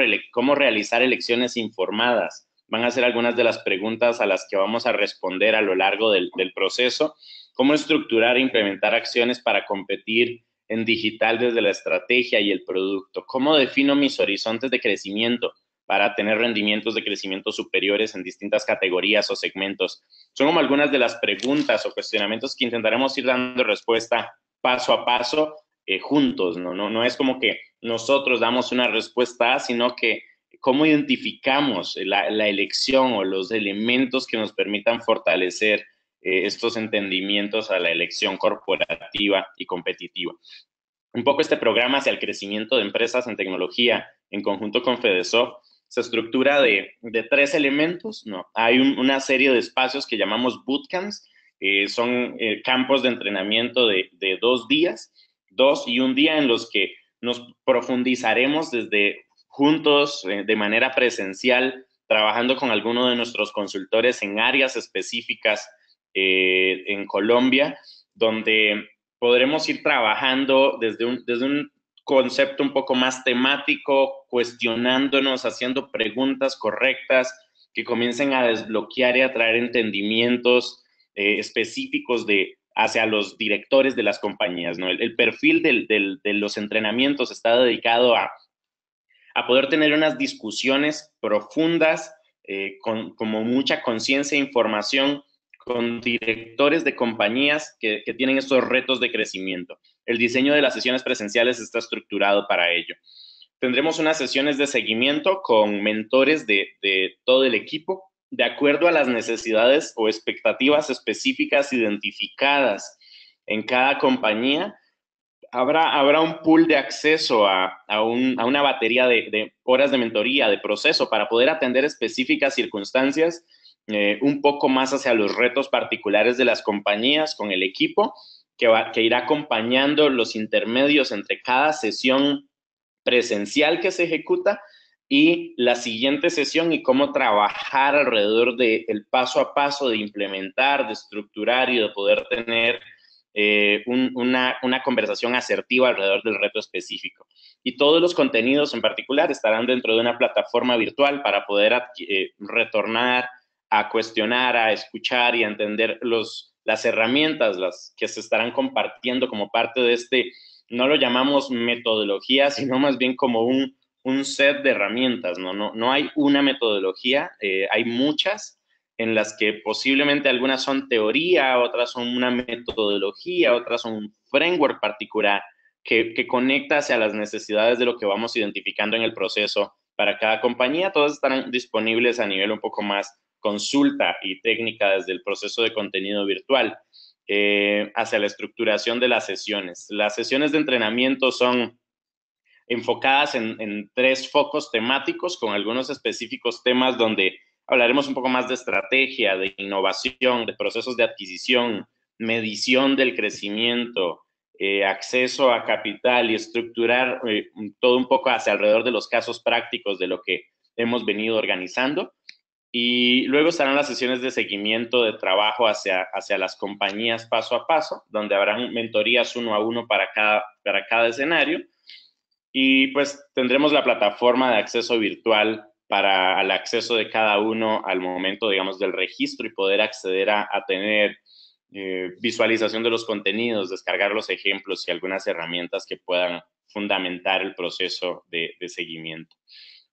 realizar elecciones informadas. Van a ser algunas de las preguntas a las que vamos a responder a lo largo del proceso. Cómo estructurar e implementar acciones para competir en digital desde la estrategia y el producto. Cómo defino mis horizontes de crecimiento para tener rendimientos de crecimiento superiores en distintas categorías o segmentos. Son como algunas de las preguntas o cuestionamientos que intentaremos ir dando respuesta paso a paso juntos, ¿no? No es como que nosotros damos una respuesta A, sino que cómo identificamos la elección o los elementos que nos permitan fortalecer estos entendimientos a la elección corporativa y competitiva. Un poco este programa hacia el crecimiento de empresas en tecnología en conjunto con FedeSoft se estructura de 3 elementos, ¿no? Hay una serie de espacios que llamamos bootcamps, son campos de entrenamiento de 2 días, 2 y 1 día en los que nos profundizaremos desde juntos de manera presencial, trabajando con alguno de nuestros consultores en áreas específicas en Colombia, donde podremos ir trabajando desde un concepto un poco más temático, cuestionándonos, haciendo preguntas correctas que comiencen a desbloquear y a traer entendimientos específicos hacia los directores de las compañías, ¿no? El perfil de los entrenamientos está dedicado a poder tener unas discusiones profundas, como mucha conciencia e información con directores de compañías que tienen estos retos de crecimiento. El diseño de las sesiones presenciales está estructurado para ello. Tendremos unas sesiones de seguimiento con mentores de todo el equipo, de acuerdo a las necesidades o expectativas específicas identificadas en cada compañía. Habrá un pool de acceso a una batería de horas de mentoría, de proceso, para poder atender específicas circunstancias, un poco más hacia los retos particulares de las compañías con el equipo, que irá acompañando los intermedios entre cada sesión presencial que se ejecuta y la siguiente sesión, y cómo trabajar alrededor del paso a paso de implementar, de estructurar y de poder tener una conversación asertiva alrededor del reto específico. Y todos los contenidos en particular estarán dentro de una plataforma virtual para poder retornar a cuestionar, a escuchar y a entender las herramientas las que se estarán compartiendo como parte de este, no lo llamamos metodología, sino más bien como un set de herramientas, no hay una metodología, hay muchas, en las que posiblemente algunas son teoría, otras son una metodología, otras son un framework particular que conecta hacia las necesidades de lo que vamos identificando en el proceso para cada compañía. Todas estarán disponibles a nivel un poco más consulta y técnica desde el proceso de contenido virtual hacia la estructuración de las sesiones. Las sesiones de entrenamiento son enfocadas en 3 focos temáticos con algunos específicos temas donde hablaremos un poco más de estrategia, de innovación, de procesos de adquisición, medición del crecimiento, acceso a capital y estructurar todo un poco hacia alrededor de los casos prácticos de lo que hemos venido organizando. Y luego estarán las sesiones de seguimiento de trabajo hacia las compañías paso a paso, donde habrán mentorías 1 a 1 para cada escenario. Y pues tendremos la plataforma de acceso virtual para el acceso de cada uno al momento, digamos, del registro y poder acceder a tener visualización de los contenidos, descargar los ejemplos y algunas herramientas que puedan fundamentar el proceso de seguimiento.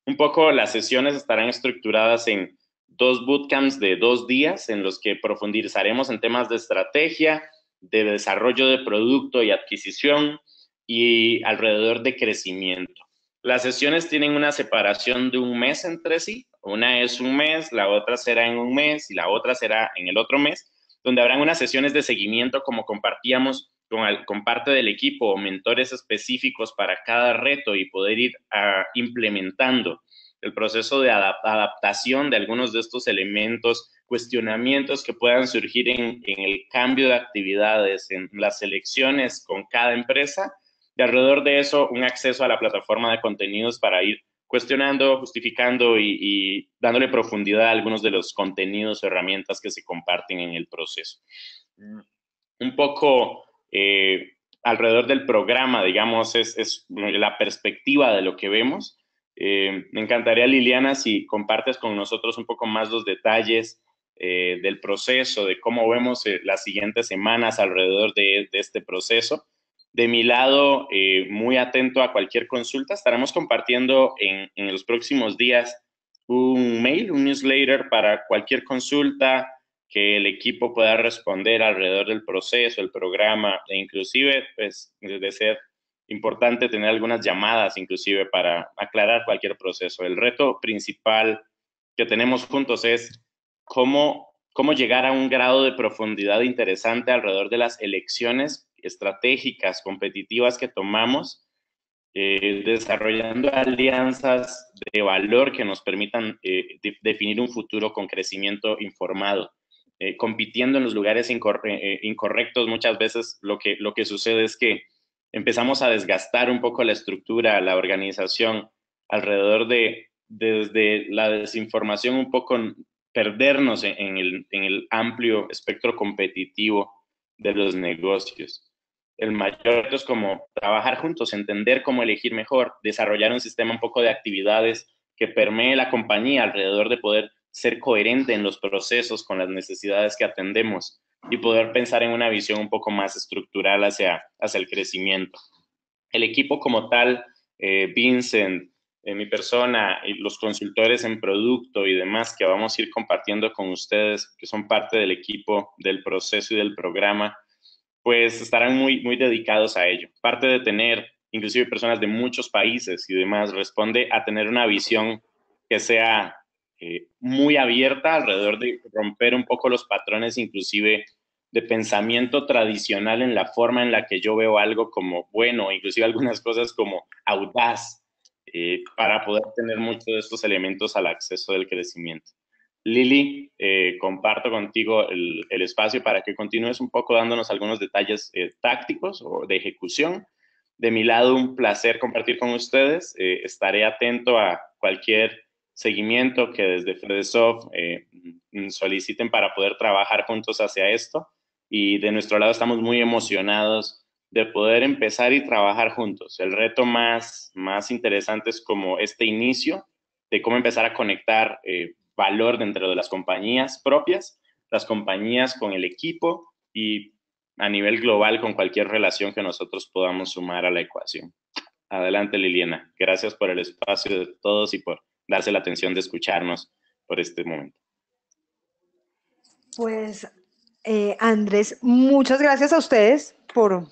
Un poco las sesiones estarán estructuradas en 2 bootcamps de 2 días en los que profundizaremos en temas de estrategia, de desarrollo de producto y adquisición y alrededor de crecimiento. Las sesiones tienen una separación de 1 mes entre sí. Una es 1 mes, la otra será en 1 mes y la otra será en el otro mes, donde habrán unas sesiones de seguimiento como compartíamos con parte del equipo o mentores específicos para cada reto y poder ir implementando el proceso de adaptación de algunos de estos elementos, cuestionamientos que puedan surgir en el cambio de actividades, en las elecciones con cada empresa, y alrededor de eso un acceso a la plataforma de contenidos para ir cuestionando, justificando y dándole profundidad a algunos de los contenidos o herramientas que se comparten en el proceso. Un poco alrededor del programa, digamos, es la perspectiva de lo que vemos. Me encantaría, Liliana, si compartes con nosotros un poco más los detalles del proceso, de cómo vemos las siguientes semanas alrededor de este proceso. De mi lado, muy atento a cualquier consulta. Estaremos compartiendo en los próximos días un mail, un newsletter para cualquier consulta que el equipo pueda responder alrededor del proceso, el programa, e inclusive, pues, de ser importante tener algunas llamadas, inclusive, para aclarar cualquier proceso. El reto principal que tenemos juntos es cómo llegar a un grado de profundidad interesante alrededor de las elecciones estratégicas, competitivas que tomamos, desarrollando alianzas de valor que nos permitan definir un futuro con crecimiento informado. Compitiendo en los lugares incorrectos, muchas veces lo que sucede es que empezamos a desgastar un poco la estructura, la organización, alrededor desde la desinformación, un poco perdernos en el amplio espectro competitivo de los negocios. El mayor reto es como trabajar juntos, entender cómo elegir mejor, desarrollar un sistema un poco de actividades que permee la compañía alrededor de poder ser coherente en los procesos con las necesidades que atendemos y poder pensar en una visión un poco más estructural hacia el crecimiento. El equipo como tal, Vincent, mi persona y los consultores en producto y demás que vamos a ir compartiendo con ustedes, que son parte del equipo del proceso y del programa, pues estarán muy, muy dedicados a ello. Parte de tener inclusive personas de muchos países y demás responde a tener una visión que sea muy abierta alrededor de romper un poco los patrones inclusive de pensamiento tradicional en la forma en la que yo veo algo como bueno, inclusive algunas cosas como audaz, para poder tener muchos de estos elementos al acceso del crecimiento. Lili, comparto contigo el espacio para que continúes un poco dándonos algunos detalles tácticos o de ejecución. De mi lado, un placer compartir con ustedes. Estaré atento a cualquier seguimiento que desde Fedesoft soliciten para poder trabajar juntos hacia esto. Y de nuestro lado estamos muy emocionados de poder empezar y trabajar juntos. El reto más interesante es como este inicio de cómo empezar a conectar valor dentro de las compañías propias, las compañías con el equipo y a nivel global con cualquier relación que nosotros podamos sumar a la ecuación. Adelante, Liliana. Gracias por el espacio de todos y por darse la atención de escucharnos por este momento.
Pues, Andrés, muchas gracias a ustedes por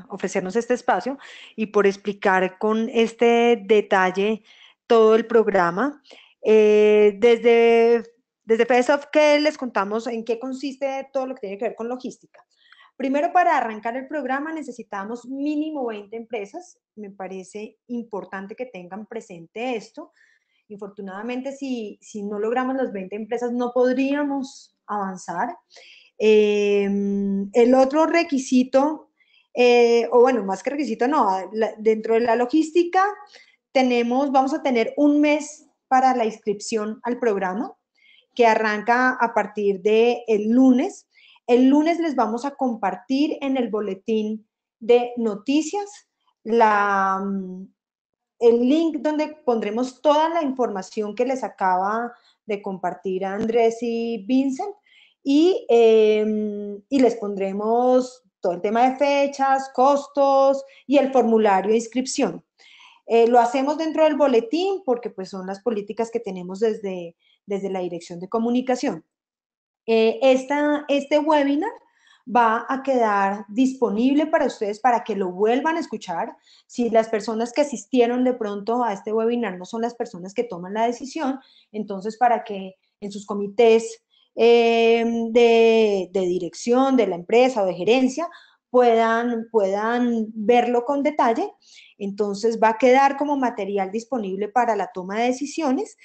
ofrecernos este espacio y por explicar con este detalle todo el programa. Desde Fedesoft, ¿qué les contamos? ¿En qué consiste todo lo que tiene que ver con logística? Primero, para arrancar el programa necesitamos mínimo 20 empresas. Me parece importante que tengan presente esto. Infortunadamente, si no logramos las 20 empresas, no podríamos avanzar. El otro requisito, o bueno, más que requisito, no, dentro de la logística vamos a tener un mes para la inscripción al programa, que arranca a partir del lunes. El lunes les vamos a compartir en el boletín de noticias el link donde pondremos toda la información que les acaba de compartir Andrés y Vincent y les pondremos todo el tema de fechas, costos y el formulario de inscripción. Lo hacemos dentro del boletín porque pues son las políticas que tenemos desde la Dirección de Comunicación. Este webinar va a quedar disponible para ustedes para que lo vuelvan a escuchar. Si las personas que asistieron de pronto a este webinar no son las personas que toman la decisión, entonces para que en sus comités de dirección de la empresa o de gerencia puedan verlo con detalle. Entonces va a quedar como material disponible para la toma de decisiones.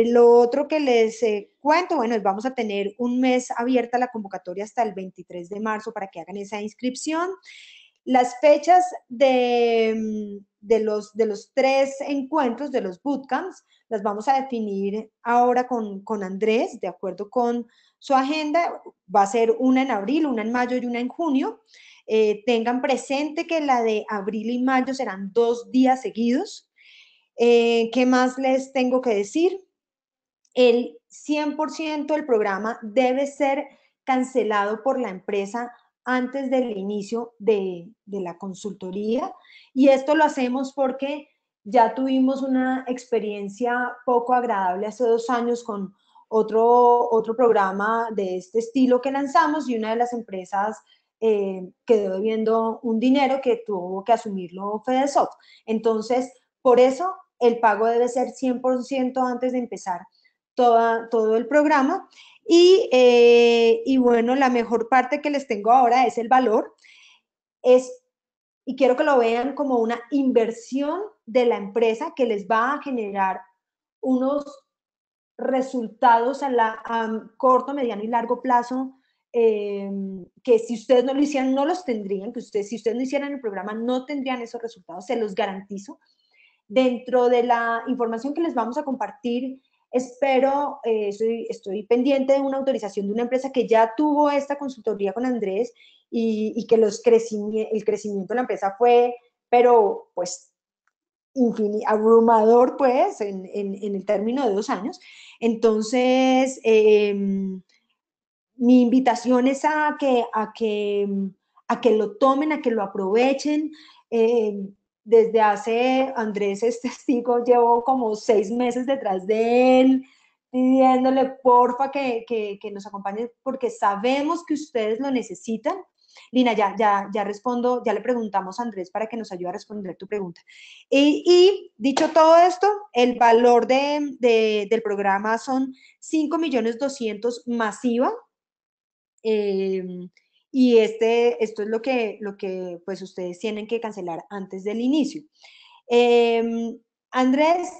Lo otro que les cuento, bueno, es vamos a tener un mes abierta la convocatoria hasta el 23 de marzo para que hagan esa inscripción. Las fechas de los 3 encuentros, de los bootcamps, las vamos a definir ahora con Andrés, de acuerdo con su agenda. Va a ser una en abril, una en mayo y una en junio. Tengan presente que la de abril y mayo serán 2 días seguidos. ¿Qué más les tengo que decir? El 100% del programa debe ser cancelado por la empresa antes del inicio de la consultoría, y esto lo hacemos porque ya tuvimos una experiencia poco agradable hace 2 años con otro programa de este estilo que lanzamos, y una de las empresas quedó debiendo un dinero que tuvo que asumirlo Fedesoft. Entonces, por eso el pago debe ser 100% antes de empezar todo el programa. Y bueno, la mejor parte que les tengo ahora es el valor. Y quiero que lo vean como una inversión de la empresa que les va a generar unos resultados a corto, mediano y largo plazo, que si ustedes no lo hicieran, no los tendrían, si ustedes no hicieran el programa, no tendrían esos resultados, se los garantizo. Dentro de la información que les vamos a compartir, espero, estoy pendiente de una autorización de una empresa que ya tuvo esta consultoría con Andrés, y que el crecimiento de la empresa fue, pero pues, abrumador, pues, en el término de 2 años. Entonces, mi invitación es a que lo tomen, a que lo aprovechen. Desde hace, Andrés es testigo, llevo como 6 meses detrás de él, pidiéndole porfa que nos acompañe, porque sabemos que ustedes lo necesitan. Lina, ya respondo, ya le preguntamos a Andrés para que nos ayude a responder tu pregunta. Y dicho todo esto, el valor del programa son 5.200.000 masiva. Y esto es lo que pues ustedes tienen que cancelar antes del inicio. Andrés,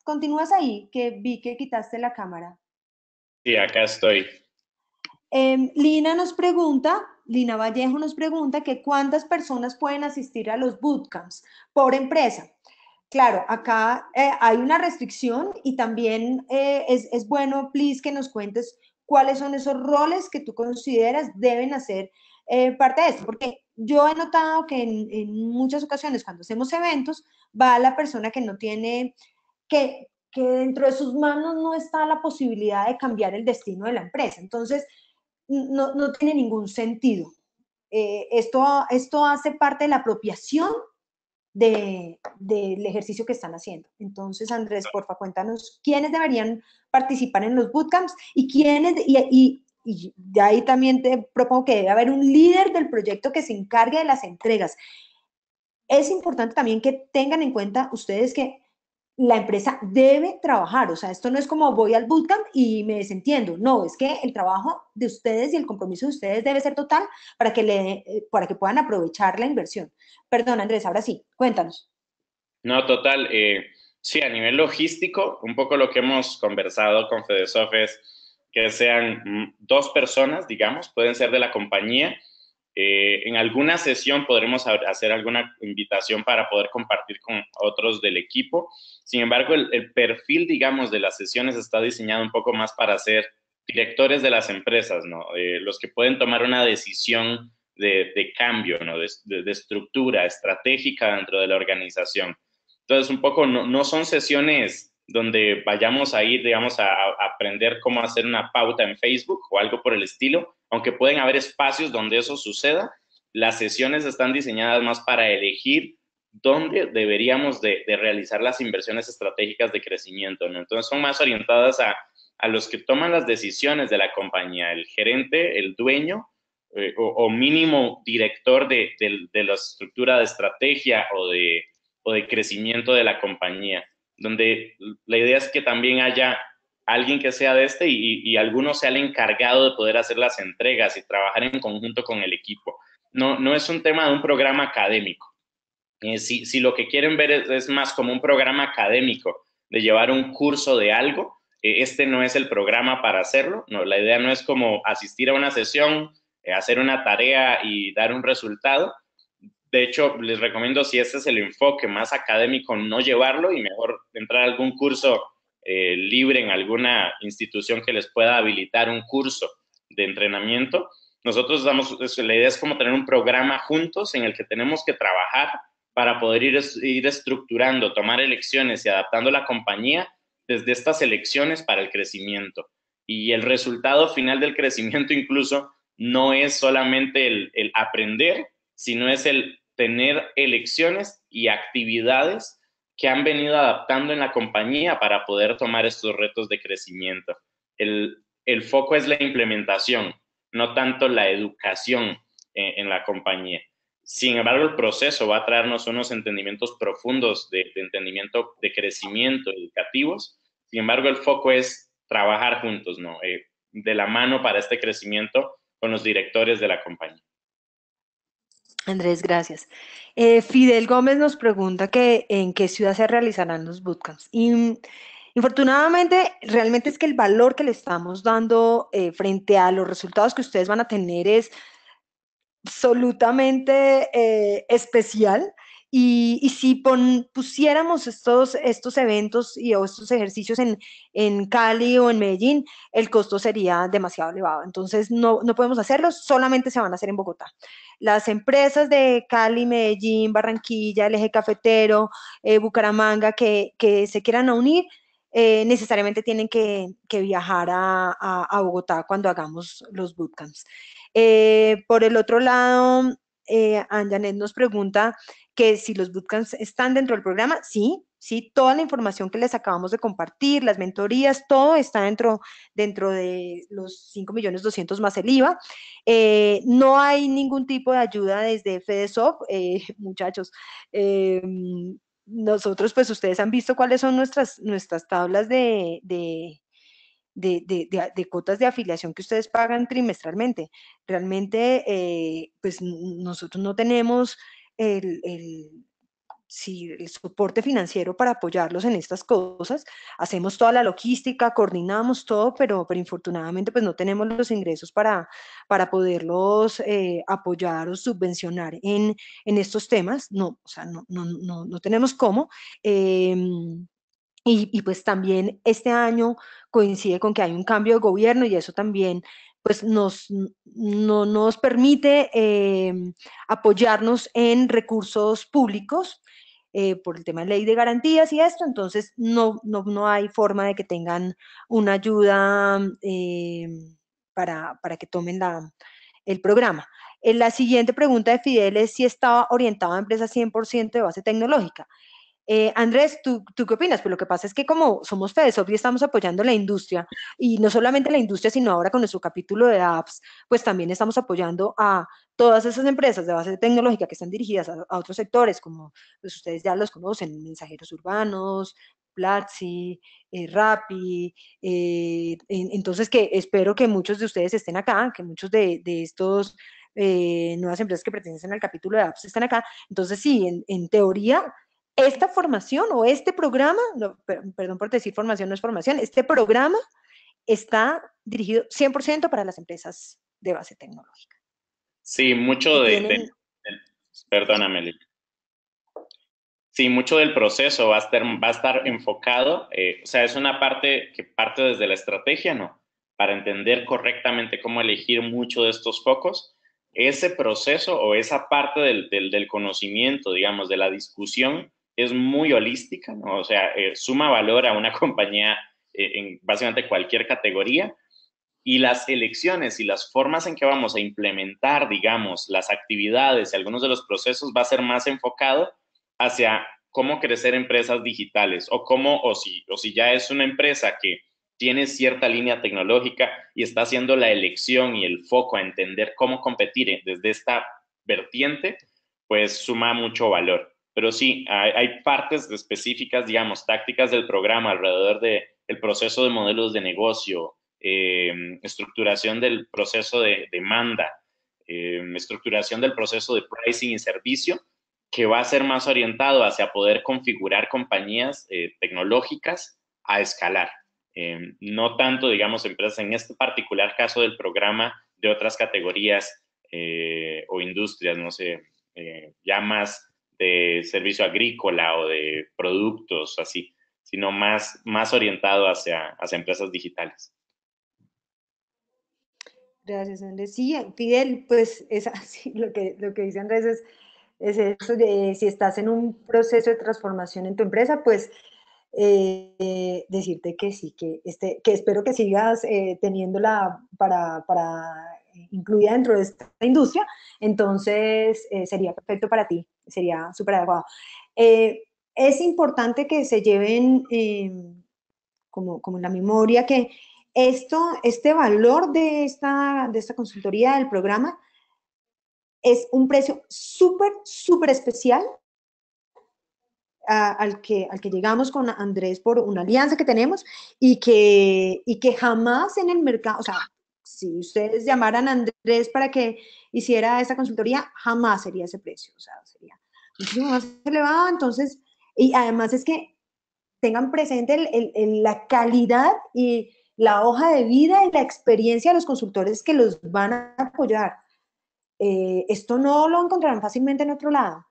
¿continúas ahí? Que vi que quitaste la cámara.
Sí, acá estoy.
Lina Vallejo nos pregunta que cuántas personas pueden asistir a los bootcamps por empresa. Claro, acá hay una restricción, y también es bueno, please, que nos cuentes cuáles son esos roles que tú consideras deben hacer parte de esto, porque yo he notado que en muchas ocasiones cuando hacemos eventos va la persona que no tiene, que dentro de sus manos no está la posibilidad de cambiar el destino de la empresa. Entonces, no tiene ningún sentido. Esto hace parte de la apropiación del ejercicio que están haciendo. Entonces, Andrés, porfa, cuéntanos quiénes deberían participar en los bootcamps y de ahí también te propongo que debe haber un líder del proyecto que se encargue de las entregas. Es importante también que tengan en cuenta ustedes que la empresa debe trabajar, o sea, esto no es como voy al bootcamp y me desentiendo, no, es que el trabajo de ustedes y el compromiso de ustedes debe ser total para que puedan aprovechar la inversión. Perdón, Andrés, ahora sí, cuéntanos.
No, total. Sí, a nivel logístico, un poco lo que hemos conversado con Fedesoft es que sean 2 personas, digamos, pueden ser de la compañía. En alguna sesión podremos hacer alguna invitación para poder compartir con otros del equipo. Sin embargo, el perfil, digamos, de las sesiones está diseñado un poco más para ser directores de las empresas, ¿no? Los que pueden tomar una decisión de cambio, ¿no? De estructura estratégica dentro de la organización. Entonces, un poco no son sesiones donde vayamos a ir, digamos, a aprender cómo hacer una pauta en Facebook o algo por el estilo, aunque pueden haber espacios donde eso suceda. Las sesiones están diseñadas más para elegir dónde deberíamos de realizar las inversiones estratégicas de crecimiento, ¿no? Entonces, son más orientadas a los que toman las decisiones de la compañía, el gerente, el dueño, o mínimo director de la estructura de estrategia o de crecimiento de la compañía, donde la idea es que también haya alguien que sea de y alguno sea el encargado de poder hacer las entregas y trabajar en conjunto con el equipo. no es un tema de un programa académico. Si lo que quieren ver es más como un programa académico, de llevar un curso de algo, este no es el programa para hacerlo. No, la idea no es como asistir a una sesión, hacer una tarea y dar un resultado. De hecho, les recomiendo, si este es el enfoque más académico, no llevarlo y mejor entrar a algún curso libre en alguna institución que les pueda habilitar un curso de entrenamiento. Nosotros la idea es como tener un programa juntos en el que tenemos que trabajar para poder ir estructurando, tomar elecciones y adaptando la compañía desde estas elecciones para el crecimiento. Y el resultado final del crecimiento incluso no es solamente el aprender, sino es el tener elecciones y actividades que han venido adaptando en la compañía para poder tomar estos retos de crecimiento. El foco es la implementación, no tanto la educación en la compañía. Sin embargo, el proceso va a traernos unos entendimientos profundos de entendimiento de crecimiento educativos. Sin embargo, el foco es trabajar juntos, ¿no? De la mano para este crecimiento con los directores de la compañía.
Andrés, gracias. Fidel Gómez nos pregunta que en qué ciudad se realizarán los bootcamps. Y infortunadamente, realmente es que el valor que le estamos dando frente a los resultados que ustedes van a tener es absolutamente especial. Y si pusiéramos estos eventos o estos ejercicios en Cali o en Medellín, el costo sería demasiado elevado. Entonces, no podemos hacerlos, solamente se van a hacer en Bogotá. Las empresas de Cali, Medellín, Barranquilla, el Eje Cafetero, Bucaramanga, que se quieran unir, necesariamente tienen que viajar a Bogotá cuando hagamos los bootcamps. Por el otro lado, Anjanet nos pregunta que si los bootcamps están dentro del programa. Sí, sí, toda la información que les acabamos de compartir, las mentorías, todo está dentro de los 5.200.000 más el IVA. No hay ningún tipo de ayuda desde FEDESOP, muchachos. Nosotros, pues ustedes han visto cuáles son nuestras tablas de cuotas de afiliación que ustedes pagan trimestralmente. Realmente, pues nosotros no tenemos sí, el soporte financiero para apoyarlos en estas cosas. Hacemos toda la logística, coordinamos todo, pero infortunadamente pues no tenemos los ingresos para poderlos apoyar o subvencionar en estos temas. No, o sea, no tenemos cómo. Y pues también este año coincide con que hay un cambio de gobierno y eso también pues no nos permite apoyarnos en recursos públicos por el tema de ley de garantías y esto, entonces no hay forma de que tengan una ayuda para que tomen el programa. La siguiente pregunta de Fidel es si estaba orientado a empresas 100% de base tecnológica. Andrés, ¿tú qué opinas? Pues lo que pasa es que como somos FEDESOP y estamos apoyando la industria, y no solamente la industria, sino ahora con nuestro capítulo de apps, pues también estamos apoyando a todas esas empresas de base tecnológica que están dirigidas a otros sectores, como pues ustedes ya los conocen, mensajeros urbanos, Platzi, Rappi, entonces que espero que muchos de ustedes estén acá, que muchos de estos nuevas empresas que pertenecen al capítulo de apps están acá. Entonces sí, en teoría esta formación o este programa, no, perdón por decir formación, no es formación, este programa está dirigido 100% para las empresas de base tecnológica.
Sí, mucho
Y tienen...
perdóname, Lili. Sí, mucho del proceso va a estar enfocado, o sea, es una parte que parte desde la estrategia, ¿no? Para entender correctamente cómo elegir mucho de estos focos. Ese proceso o esa parte del conocimiento, digamos, de la discusión, es muy holística, ¿no? O sea, suma valor a una compañía en básicamente cualquier categoría. Y las elecciones y las formas en que vamos a implementar, digamos, las actividades y algunos de los procesos va a ser más enfocado hacia cómo crecer empresas digitales o si ya es una empresa que tiene cierta línea tecnológica y está haciendo la elección y el foco a entender cómo competir desde esta vertiente, pues suma mucho valor. Pero sí, hay partes específicas, digamos, tácticas del programa alrededor del proceso de modelos de negocio, estructuración del proceso de demanda, estructuración del proceso de pricing y servicio, que va a ser más orientado hacia poder configurar compañías tecnológicas a escalar. No tanto, digamos, empresas en este particular caso del programa de otras categorías o industrias, no sé, ya más de servicio agrícola o de productos, así, sino más orientado hacia empresas digitales.
Gracias, Andrés. Sí, Fidel, pues es así, lo que dice Andrés es eso de si estás en un proceso de transformación en tu empresa, pues decirte que sí, que espero que sigas teniéndola para incluida dentro de esta industria, entonces sería perfecto para ti, sería súper adecuado. Es importante que se lleven como en la memoria que este valor de esta consultoría del programa es un precio súper especial al que llegamos con Andrés por una alianza que tenemos y que jamás en el mercado, o sea, si ustedes llamaran a Andrés para que hiciera esa consultoría, jamás sería ese precio, o sea, sería muchísimo más elevado. Entonces, y además es que tengan presente la calidad y la hoja de vida y la experiencia de los consultores que los van a apoyar. Esto no lo encontrarán fácilmente en otro lado.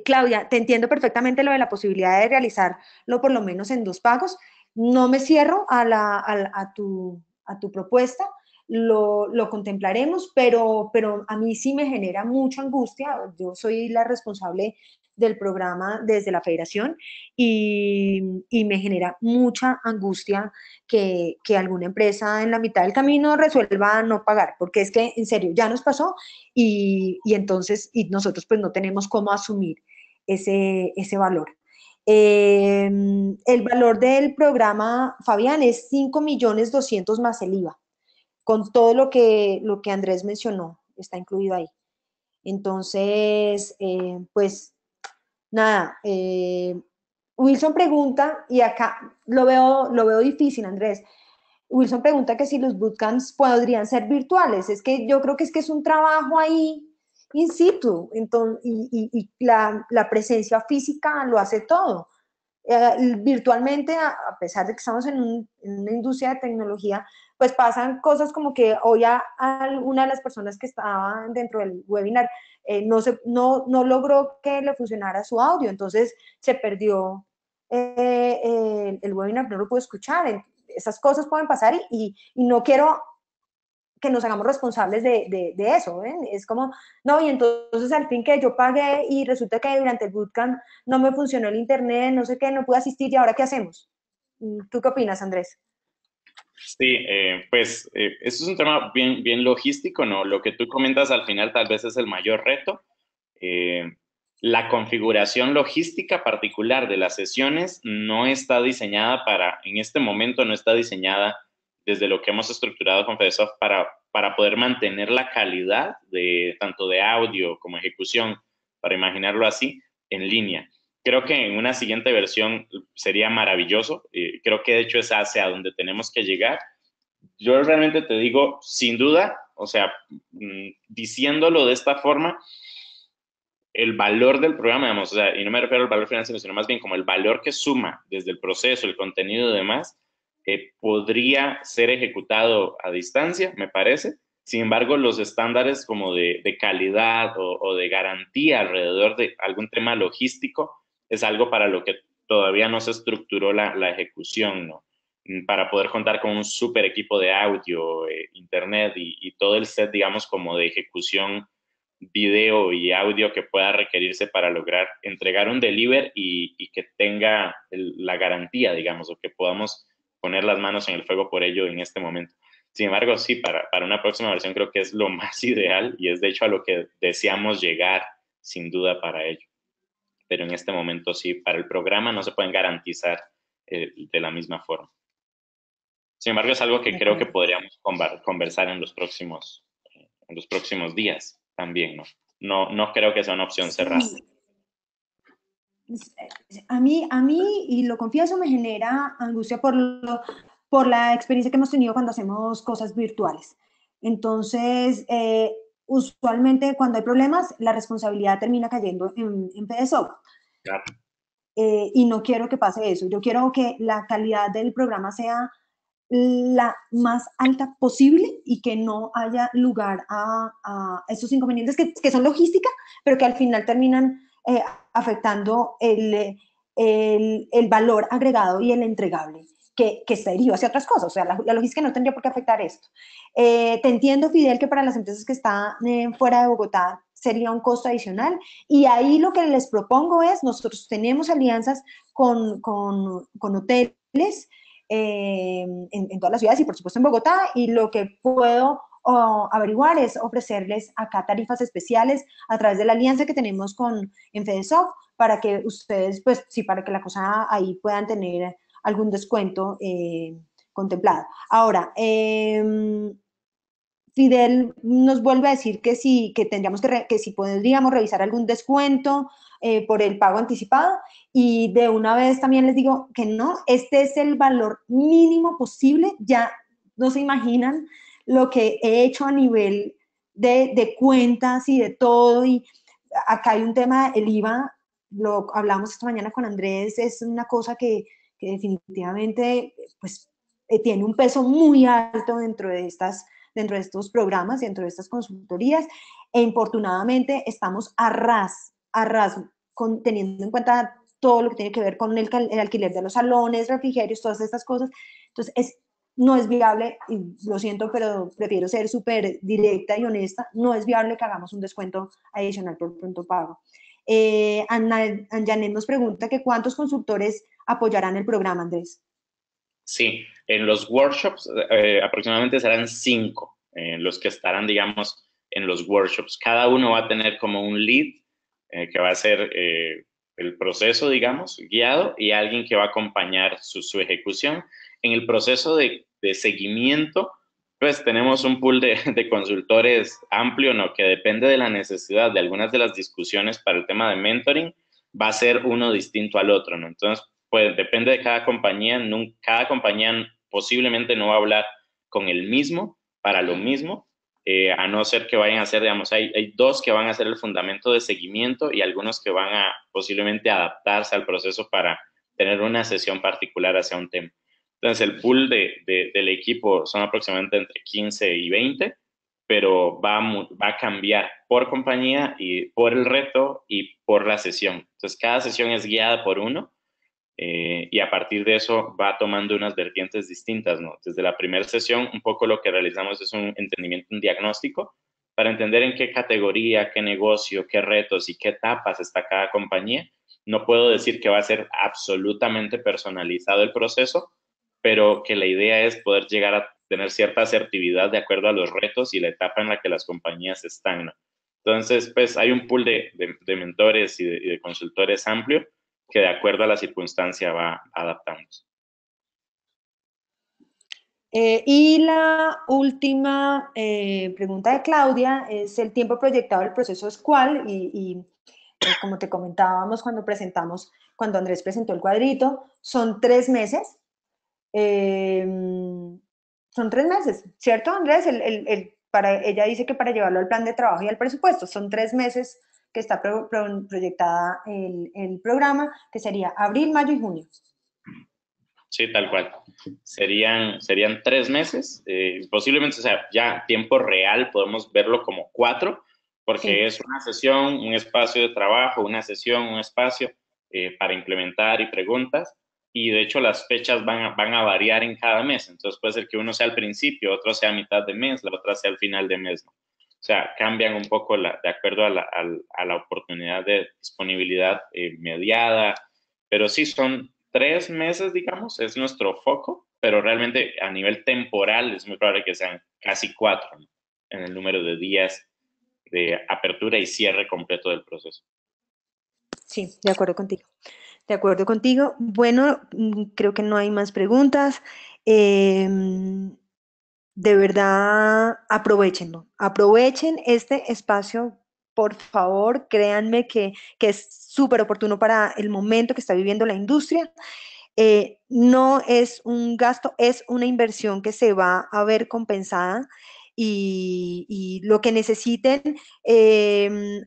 Claudia, te entiendo perfectamente lo de la posibilidad de realizarlo por lo menos en 2 pagos. No me cierro a tu propuesta, lo contemplaremos, pero a mí sí me genera mucha angustia. Yo soy la responsable del programa desde la federación y me genera mucha angustia que alguna empresa en la mitad del camino resuelva no pagar, porque es que en serio ya nos pasó entonces nosotros pues no tenemos cómo asumir ese valor. El valor del programa, Fabián, es 5.200.000 más el IVA, con todo lo que Andrés mencionó, está incluido ahí. Entonces, pues nada, Wilson pregunta, y acá lo veo difícil, Andrés. Wilson pregunta que si los bootcamps podrían ser virtuales. Es que yo creo que es un trabajo ahí in situ, entonces, y la presencia física lo hace todo. Virtualmente, a pesar de que estamos en una industria de tecnología, pues pasan cosas como que hoy a una de las personas que estaba dentro del webinar no logró que le funcionara su audio, entonces se perdió el webinar, no lo pudo escuchar. Esas cosas pueden pasar y no quiero que nos hagamos responsables de eso, ¿ven? Es como, no, y entonces al fin que yo pagué y resulta que durante el bootcamp no me funcionó el internet, no sé qué, no pude asistir, ¿y ahora qué hacemos? ¿Tú qué opinas, Andrés?
Sí, pues eso es un tema bien logístico, ¿no? Lo que tú comentas al final tal vez es el mayor reto. Eh, la configuración logística particular de las sesiones no está diseñada en este momento no está diseñada desde lo que hemos estructurado con FedeSoft para poder mantener la calidad de tanto de audio como ejecución, para imaginarlo así, en línea. Creo que en una siguiente versión sería maravilloso. Creo que de hecho es hacia donde tenemos que llegar. Yo realmente te digo, sin duda, o sea, diciéndolo de esta forma, el valor del programa, digamos, o sea, y no me refiero al valor financiero, sino más bien como el valor que suma desde el proceso, el contenido y demás, podría ser ejecutado a distancia, me parece. Sin embargo, los estándares como de calidad o de garantía alrededor de algún tema logístico es algo para lo que todavía no se estructuró la ejecución, ¿no? Para poder contar con un super equipo de audio, internet y todo el set, digamos, como de ejecución video y audio que pueda requerirse para lograr entregar un deliver y que tenga la garantía, digamos, o que podamos poner las manos en el fuego por ello en este momento. Sin embargo, sí, para una próxima versión creo que es lo más ideal y es de hecho a lo que deseamos llegar sin duda para ello. Pero en este momento sí, para el programa no se pueden garantizar de la misma forma. Sin embargo, es algo que creo que podríamos conversar en los próximos días también, ¿no? No creo que sea una opción cerrada.
A mí, y lo confieso, me genera angustia por la experiencia que hemos tenido cuando hacemos cosas virtuales. Entonces, usualmente cuando hay problemas, la responsabilidad termina cayendo en PDSOC.
Claro.
Y no quiero que pase eso. Yo quiero que la calidad del programa sea la más alta posible y que no haya lugar a esos inconvenientes que son logística, pero que al final terminan afectando el valor agregado y el entregable, que se deriva hacia otras cosas. O sea, la logística no tendría por qué afectar esto. Te entiendo, Fidel, que para las empresas que están fuera de Bogotá sería un costo adicional, y ahí lo que les propongo es, nosotros tenemos alianzas con hoteles en todas las ciudades y por supuesto en Bogotá, y lo que puedo averiguar es ofrecerles acá tarifas especiales a través de la alianza que tenemos en FedeSoft, para que ustedes, pues sí, para que la cosa ahí puedan tener algún descuento contemplado. Ahora, Fidel nos vuelve a decir que sí, que tendríamos que si podríamos revisar algún descuento por el pago anticipado, y de una vez también les digo que no, este es el valor mínimo posible. Ya no se imaginan lo que he hecho a nivel de cuentas y de todo, y acá hay un tema, el IVA, lo hablamos esta mañana con Andrés, es una cosa que definitivamente pues tiene un peso muy alto dentro de estos programas, dentro de estas consultorías, e infortunadamente estamos a ras, teniendo en cuenta todo lo que tiene que ver con el alquiler de los salones, refrigerios, todas estas cosas. Entonces, no es viable, y lo siento, pero prefiero ser súper directa y honesta, no es viable que hagamos un descuento adicional por pronto pago. Janet nos pregunta que cuántos consultores apoyarán el programa, Andrés.
Sí, en los workshops aproximadamente serán 5 los que estarán, digamos, en los workshops. Cada uno va a tener como un lead que va a ser el proceso, digamos, guiado, y alguien que va a acompañar su ejecución. En el proceso de seguimiento, pues tenemos un pool de consultores amplio, ¿no? Que depende de la necesidad de algunas de las discusiones para el tema de mentoring, va a ser uno distinto al otro, ¿no? Entonces, pues depende de cada compañía. Cada compañía posiblemente no va a hablar con el mismo para lo mismo, a no ser que vayan a hacer, digamos, hay 2 que van a hacer el fundamento de seguimiento y algunos que van a posiblemente adaptarse al proceso para tener una sesión particular hacia un tema. Entonces, el pool del equipo son aproximadamente entre 15 y 20, pero va a cambiar por compañía y por el reto y por la sesión. Entonces, cada sesión es guiada por uno. Y a partir de eso va tomando unas vertientes distintas, ¿no? Desde la primera sesión, un poco lo que realizamos es un entendimiento, un diagnóstico, para entender en qué categoría, qué negocio, qué retos y qué etapas está cada compañía. No puedo decir que va a ser absolutamente personalizado el proceso, pero que la idea es poder llegar a tener cierta asertividad de acuerdo a los retos y la etapa en la que las compañías están, ¿no? Entonces, pues hay un pool de mentores y de consultores amplio, que de acuerdo a la circunstancia va adaptándose.
Y la última pregunta de Claudia es: el tiempo proyectado del proceso es cuál, y como te comentábamos cuando Andrés presentó el cuadrito, son 3 meses. Son 3 meses, ¿cierto, Andrés? Ella dice que para llevarlo al plan de trabajo y al presupuesto, son 3 meses que está proyectada el programa, que sería abril, mayo y junio.
Sí, tal cual. Serían 3 meses. Posiblemente, o sea, ya tiempo real podemos verlo como 4, porque sí, es una sesión, un espacio de trabajo, una sesión, un espacio para implementar y preguntas. Y de hecho las fechas van a variar en cada mes. Entonces puede ser que uno sea al principio, otro sea a mitad de mes, la otra sea al final de mes, ¿no? O sea, cambian un poco de acuerdo a la oportunidad de disponibilidad mediada. Pero sí, son 3 meses, digamos, es nuestro foco, pero realmente a nivel temporal es muy probable que sean casi 4, ¿no? En el número de días de apertura y cierre completo del proceso.
Sí, de acuerdo contigo. De acuerdo contigo. Bueno, creo que no hay más preguntas. De verdad, aprovechenlo. Aprovechen este espacio, por favor. Créanme que es súper oportuno para el momento que está viviendo la industria. No es un gasto, es una inversión que se va a ver compensada y lo que necesiten.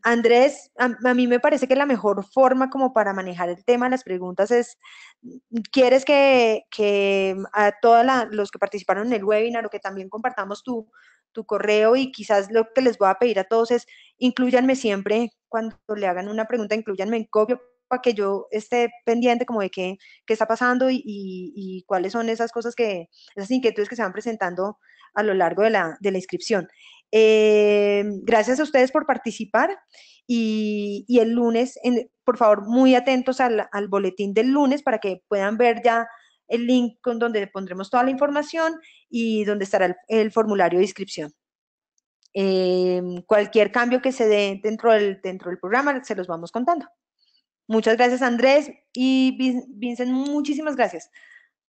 Andrés, a mí me parece que la mejor forma como para manejar el tema de las preguntas es, ¿quieres que a todos los que participaron en el webinar o que también compartamos tu correo? Y quizás lo que les voy a pedir a todos es, inclúyanme siempre cuando le hagan una pregunta, inclúyanme en copia para que yo esté pendiente como de qué está pasando y cuáles son esas cosas esas inquietudes que se van presentando a lo largo de la inscripción. Gracias a ustedes por participar y el lunes, por favor, muy atentos al boletín del lunes para que puedan ver ya el link con donde pondremos toda la información y donde estará el formulario de inscripción. Cualquier cambio que se dé dentro del programa se los vamos contando. Muchas gracias, Andrés y Vincent, muchísimas gracias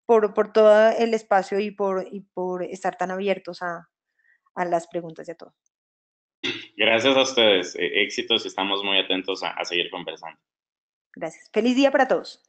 por todo el espacio y por estar tan abiertos a las preguntas y a todo.
Gracias a ustedes. Éxitos y estamos muy atentos a seguir conversando.
Gracias. Feliz día para todos.